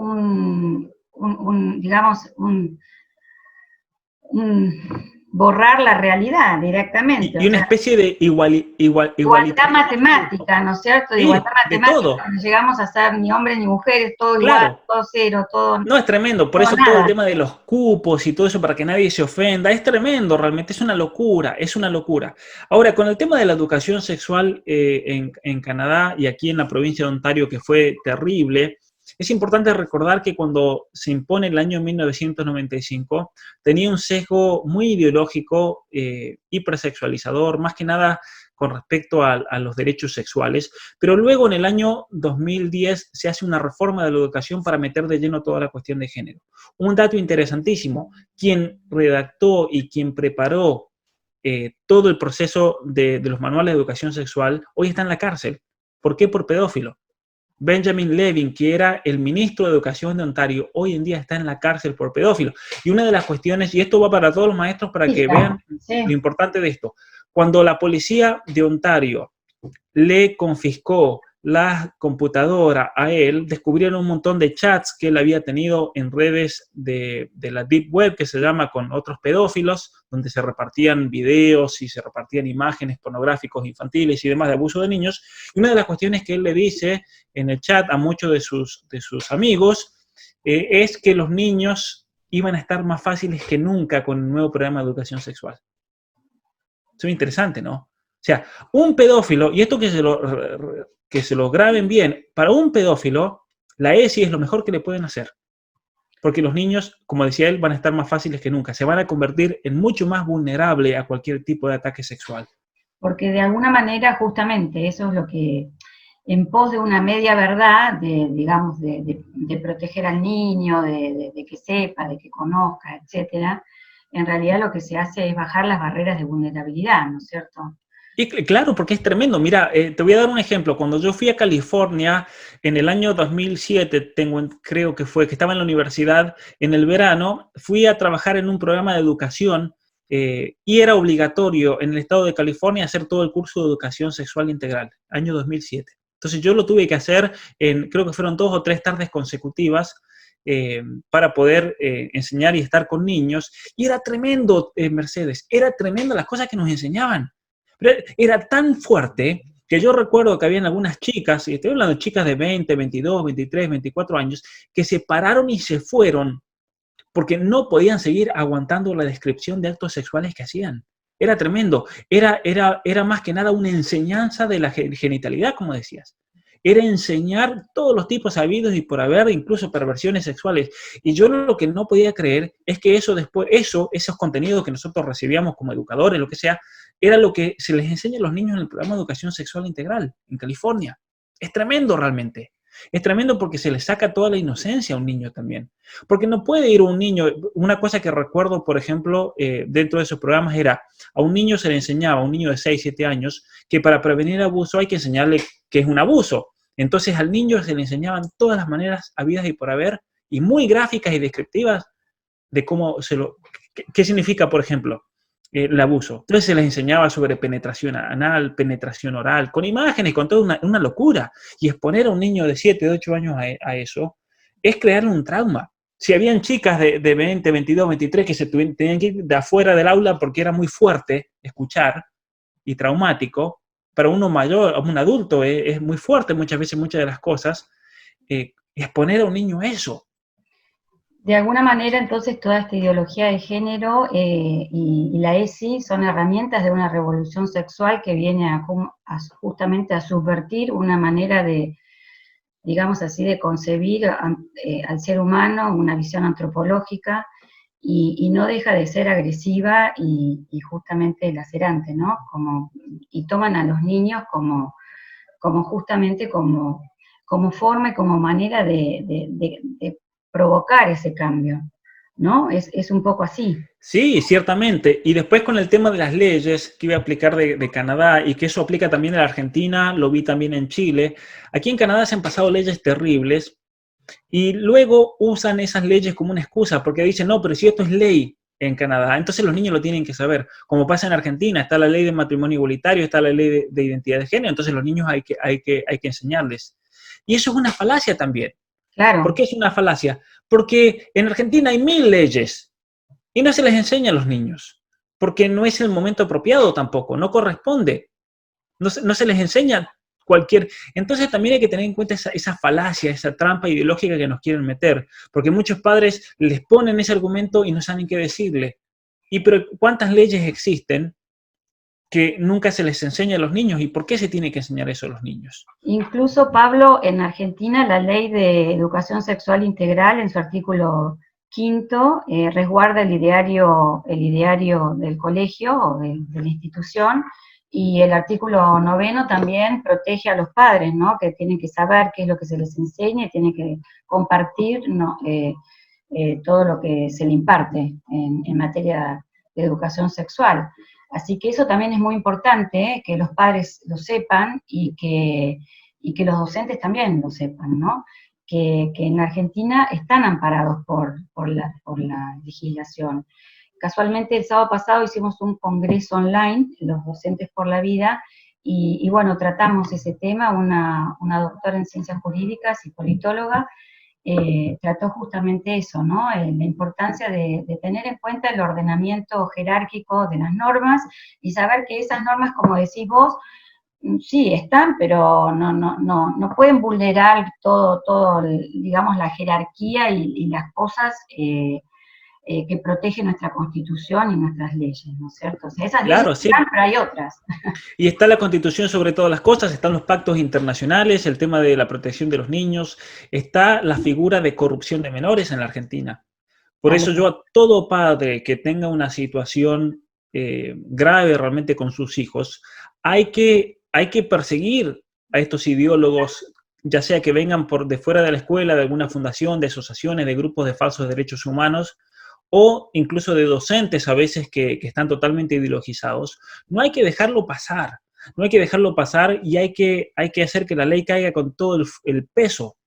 borrar la realidad directamente. Y una especie de igualdad matemática, ¿no es cierto? Sí, igualdad matemática, todo. no llegamos a ser ni hombres ni mujeres, todo claro. igual, todo cero, todo... No, es tremendo, por eso nada. Todo el tema de los cupos y todo eso para que nadie se ofenda, es tremendo, realmente es una locura, es una locura. Ahora, con el tema de la educación sexual en Canadá y aquí en la provincia de Ontario, que fue terrible, es importante recordar que cuando se impone el año 1995, tenía un sesgo muy ideológico, hipersexualizador, más que nada con respecto a los derechos sexuales, pero luego en el año 2010 se hace una reforma de la educación para meter de lleno toda la cuestión de género. Un dato interesantísimo, quien redactó y quien preparó todo el proceso de los manuales de educación sexual, hoy está en la cárcel. ¿Por qué? Por pedófilo. Benjamin Levin, que era el ministro de Educación de Ontario, hoy en día está en la cárcel por pedófilo. Y una de las cuestiones, y esto va para todos los maestros para que vean lo importante de esto, cuando la policía de Ontario le confiscó la computadora a él, descubrieron un montón de chats que él había tenido en redes de la Deep Web, que se llama, con otros pedófilos, donde se repartían videos y se repartían imágenes pornográficos infantiles y demás de abuso de niños. Y una de las cuestiones que él le dice en el chat a muchos de sus amigos es que los niños iban a estar más fáciles que nunca con el nuevo programa de educación sexual. Eso es interesante, ¿no? O sea, un pedófilo, y esto que se lo graben bien, para un pedófilo, la ESI es lo mejor que le pueden hacer. Porque los niños, como decía él, van a estar más fáciles que nunca. Se van a convertir en mucho más vulnerable a cualquier tipo de ataque sexual. Porque de alguna manera, justamente, eso es lo que, en pos de una media verdad, digamos, de proteger al niño, de que sepa, de que conozca, etcétera, en realidad lo que se hace es bajar las barreras de vulnerabilidad, ¿no es cierto? Y claro, porque es tremendo. Mira, te voy a dar un ejemplo. Cuando yo fui a California en el año 2007, creo que fue, que estaba en la universidad, en el verano, fui a trabajar en un programa de educación y era obligatorio en el estado de California hacer todo el curso de educación sexual integral, año 2007. Entonces yo lo tuve que hacer creo que fueron 2 o 3 tardes consecutivas para poder enseñar y estar con niños. Y era tremendo, Mercedes, era tremendo las cosas que nos enseñaban. Pero era tan fuerte que yo recuerdo que habían algunas chicas, y estoy hablando de chicas de 20, 22, 23, 24 años, que se pararon y se fueron porque no podían seguir aguantando la descripción de actos sexuales que hacían. Era tremendo. Era más que nada una enseñanza de la genitalidad, como decías. Era enseñar todos los tipos habidos y por haber, incluso perversiones sexuales. Y yo lo que no podía creer es que esos contenidos que nosotros recibíamos como educadores, lo que sea, era lo que se les enseña a los niños en el programa de educación sexual integral en California. Es tremendo realmente. Es tremendo porque se le saca toda la inocencia a un niño también. Porque no puede ir un niño, una cosa que recuerdo, por ejemplo, dentro de esos programas era, a un niño se le enseñaba, a un niño de 6, 7 años, que para prevenir abuso hay que enseñarle qué es un abuso. Entonces al niño se le enseñaban todas las maneras habidas y por haber, y muy gráficas y descriptivas de cómo qué significa, por ejemplo, el abuso. Entonces se les enseñaba sobre penetración anal, penetración oral, con imágenes, con toda una locura. Y exponer a un niño de 7, 8 años a eso es crearle un trauma. Si habían chicas de 20, 22, 23 que tenían que ir de afuera del aula porque era muy fuerte escuchar y traumático, para uno mayor, un adulto, es muy fuerte muchas veces muchas de las cosas, exponer a un niño a eso. De alguna manera, entonces, toda esta ideología de género y la ESI son herramientas de una revolución sexual que viene justamente a subvertir una manera de, digamos así, de concebir al ser humano, una visión antropológica, y no deja de ser agresiva y justamente lacerante, ¿no? Y toman a los niños como justamente como forma y como manera de provocar ese cambio, ¿no? Es un poco así. Sí, ciertamente. Y después con el tema de las leyes que iba a aplicar de Canadá y que eso aplica también en la Argentina, lo vi también en Chile. Aquí en Canadá se han pasado leyes terribles Y luego usan esas leyes como una excusa, porque dicen, no, pero si esto es ley en Canadá, entonces los niños lo tienen que saber. Como pasa en Argentina, está la ley de matrimonio igualitario, está la ley de identidad de género, entonces los niños hay que enseñarles. Y eso es una falacia también. ¿Por Claro. qué es una falacia? Porque en Argentina hay 1000 leyes y no se les enseña a los niños, porque no es el momento apropiado tampoco, no corresponde. No se les enseña cualquier... Entonces también hay que tener en cuenta esa falacia, esa trampa ideológica que nos quieren meter, porque muchos padres les ponen ese argumento y no saben qué decirle. Pero ¿cuántas leyes existen que nunca se les enseña a los niños? ¿Y por qué se tiene que enseñar eso a los niños? Incluso, Pablo, en Argentina la ley de educación sexual integral en su artículo quinto resguarda el ideario del colegio o de la institución, y el artículo noveno también protege a los padres, ¿no? Que tienen que saber qué es lo que se les enseña y tienen que compartir, ¿no? Todo lo que se le imparte en materia de educación sexual. Así que eso también es muy importante, que los padres lo sepan y que los docentes también lo sepan, ¿no? Que en Argentina están amparados por la legislación. Casualmente el sábado pasado hicimos un congreso online, los docentes por la vida, y bueno, tratamos ese tema, una doctora en ciencias jurídicas y politóloga, trató justamente eso, ¿no? La importancia de tener en cuenta el ordenamiento jerárquico de las normas y saber que esas normas, como decís vos, sí están, pero no pueden vulnerar todo, digamos, la jerarquía y las cosas que protegen nuestra Constitución y nuestras leyes, ¿no es cierto? O sea, esas leyes Claro, sí. están, pero hay otras. Y está la Constitución sobre todas las cosas, están los pactos internacionales, el tema de la protección de los niños, está la figura de corrupción de menores en la Argentina. Por eso yo a todo padre que tenga una situación grave realmente con sus hijos, hay que perseguir a estos ideólogos, ya sea que vengan de fuera de la escuela, de alguna fundación, de asociaciones, de grupos de falsos derechos humanos, o incluso de docentes a veces que están totalmente ideologizados. No hay que dejarlo pasar, no hay que dejarlo pasar, y hay que hacer que la ley caiga con todo el peso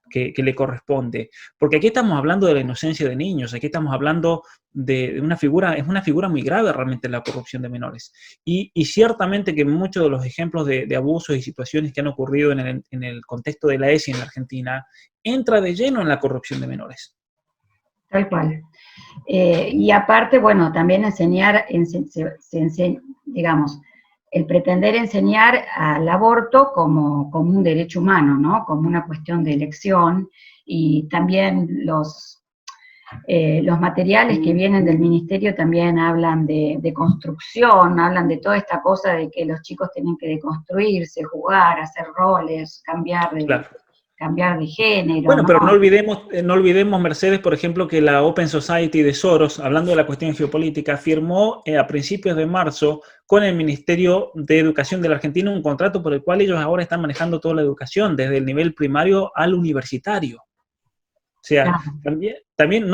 que le corresponde. Porque aquí estamos hablando de la inocencia de niños, aquí estamos hablando de una figura, es una figura muy grave realmente la corrupción de menores. Y ciertamente que muchos de los ejemplos de abusos y situaciones que han ocurrido en el contexto de la ESI en la Argentina, entra de lleno en la corrupción de menores. Tal cual. Y aparte, bueno, también enseñar, digamos, el pretender enseñar al aborto como un derecho humano, ¿no? Como una cuestión de elección, y también los materiales que vienen del ministerio también hablan de construcción, hablan de toda esta cosa de que los chicos tienen que deconstruirse, jugar, hacer roles, Claro. cambiar de género, Bueno, ¿no? pero no olvidemos, Mercedes, por ejemplo, que la Open Society de Soros, hablando de la cuestión geopolítica, firmó a principios de marzo con el Ministerio de Educación de la Argentina un contrato por el cual ellos ahora están manejando toda la educación, desde el nivel primario al universitario. O sea, Claro. también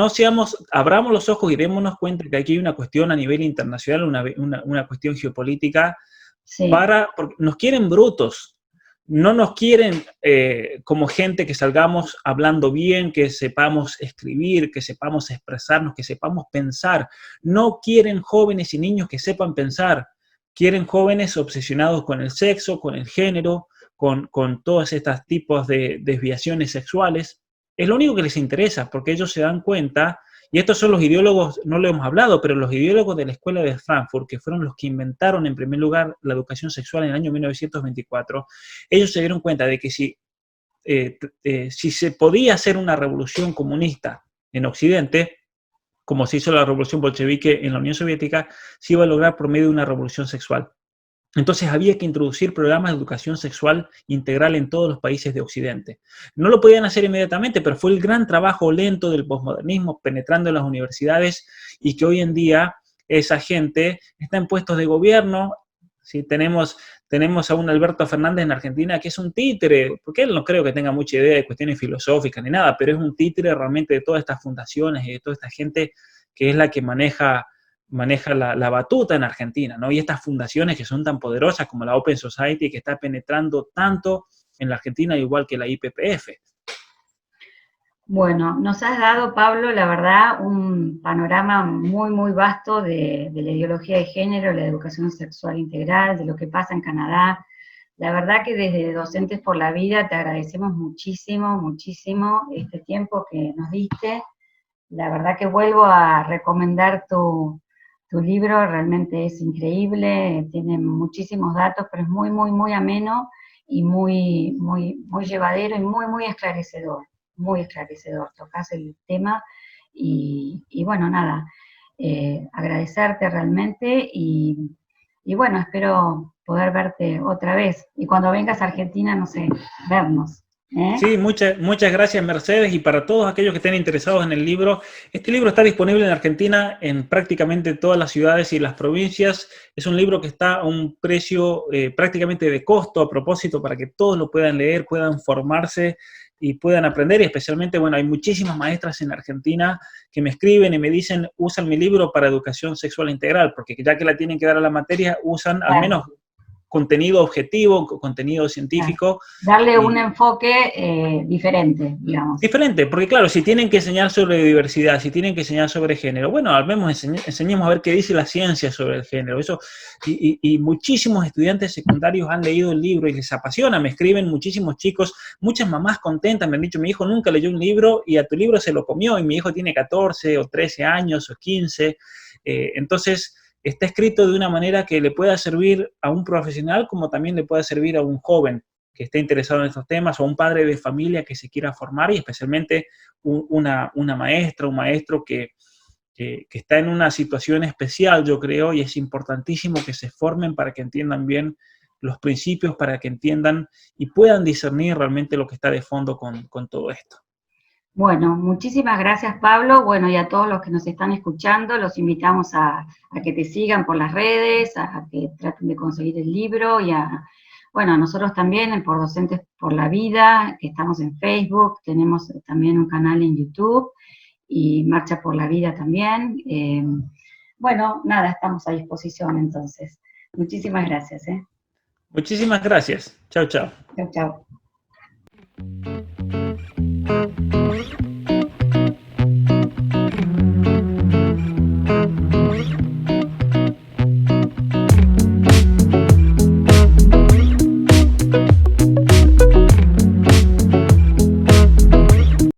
abramos los ojos y démonos cuenta que aquí hay una cuestión a nivel internacional, una cuestión geopolítica, Sí. porque nos quieren brutos, no nos quieren como gente que salgamos hablando bien, que sepamos escribir, que sepamos expresarnos, que sepamos pensar. No quieren jóvenes y niños que sepan pensar, quieren jóvenes obsesionados con el sexo, con el género, con todos estos tipos de desviaciones sexuales. Es lo único que les interesa, porque ellos se dan cuenta, y estos son los ideólogos, no lo hemos hablado, pero los ideólogos de la Escuela de Frankfurt, que fueron los que inventaron en primer lugar la educación sexual en el año 1924, ellos se dieron cuenta de que si se podía hacer una revolución comunista en Occidente, como se hizo la revolución bolchevique en la Unión Soviética, se iba a lograr por medio de una revolución sexual. Entonces había que introducir programas de educación sexual integral en todos los países de Occidente. No lo podían hacer inmediatamente, pero fue el gran trabajo lento del posmodernismo penetrando en las universidades, y que hoy en día esa gente está en puestos de gobierno. ¿Sí? Tenemos a un Alberto Fernández en Argentina que es un títere, porque él no creo que tenga mucha idea de cuestiones filosóficas ni nada, pero es un títere realmente de todas estas fundaciones y de toda esta gente que es la que maneja la batuta en Argentina, ¿no? Y estas fundaciones que son tan poderosas como la Open Society, que está penetrando tanto en la Argentina, igual que la IPPF. Bueno, nos has dado, Pablo, la verdad, un panorama muy, muy vasto de la ideología de género, la educación sexual integral, de lo que pasa en Canadá. La verdad que desde Docentes por la Vida te agradecemos muchísimo, muchísimo este tiempo que nos diste. La verdad que vuelvo a recomendar tu libro, realmente es increíble, tiene muchísimos datos, pero es muy, muy, muy ameno y muy, muy, muy llevadero y muy, muy esclarecedor, muy esclarecedor. Tocas el tema y bueno, nada, agradecerte realmente y bueno, espero poder verte otra vez. Y cuando vengas a Argentina, no sé, vernos. ¿Eh? Sí, muchas gracias, Mercedes, y para todos aquellos que estén interesados en el libro, este libro está disponible en Argentina en prácticamente todas las ciudades y las provincias. Es un libro que está a un precio prácticamente de costo a propósito para que todos lo puedan leer, puedan formarse y puedan aprender. Y especialmente, bueno, hay muchísimas maestras en Argentina que me escriben y me dicen, usan mi libro para educación sexual integral, porque ya que la tienen que dar a la materia, usan al Claro. menos contenido objetivo, contenido Claro. científico. Darle un Y, enfoque diferente, digamos. Diferente, porque claro, si tienen que enseñar sobre diversidad, si tienen que enseñar sobre género, bueno, al menos enseñemos a ver qué dice la ciencia sobre el género. Eso, y muchísimos estudiantes secundarios han leído el libro y les apasiona, me escriben muchísimos chicos, muchas mamás contentas, me han dicho, mi hijo nunca leyó un libro y a tu libro se lo comió, y mi hijo tiene 14 o 13 años o 15, entonces está escrito de una manera que le pueda servir a un profesional como también le pueda servir a un joven que esté interesado en estos temas, o un padre de familia que se quiera formar, y especialmente una maestra, un maestro que está en una situación especial, yo creo, y es importantísimo que se formen para que entiendan bien los principios, para que entiendan y puedan discernir realmente lo que está de fondo con todo esto. Bueno, muchísimas gracias, Pablo. Bueno, y a todos los que nos están escuchando, los invitamos a que te sigan por las redes, a que traten de conseguir el libro y bueno, a nosotros también, en Por Docentes por la Vida, que estamos en Facebook, tenemos también un canal en YouTube y Marcha por la Vida también. Bueno, nada, estamos a disposición entonces. Muchísimas gracias. Muchísimas gracias. Chao, chao. Chao, chao.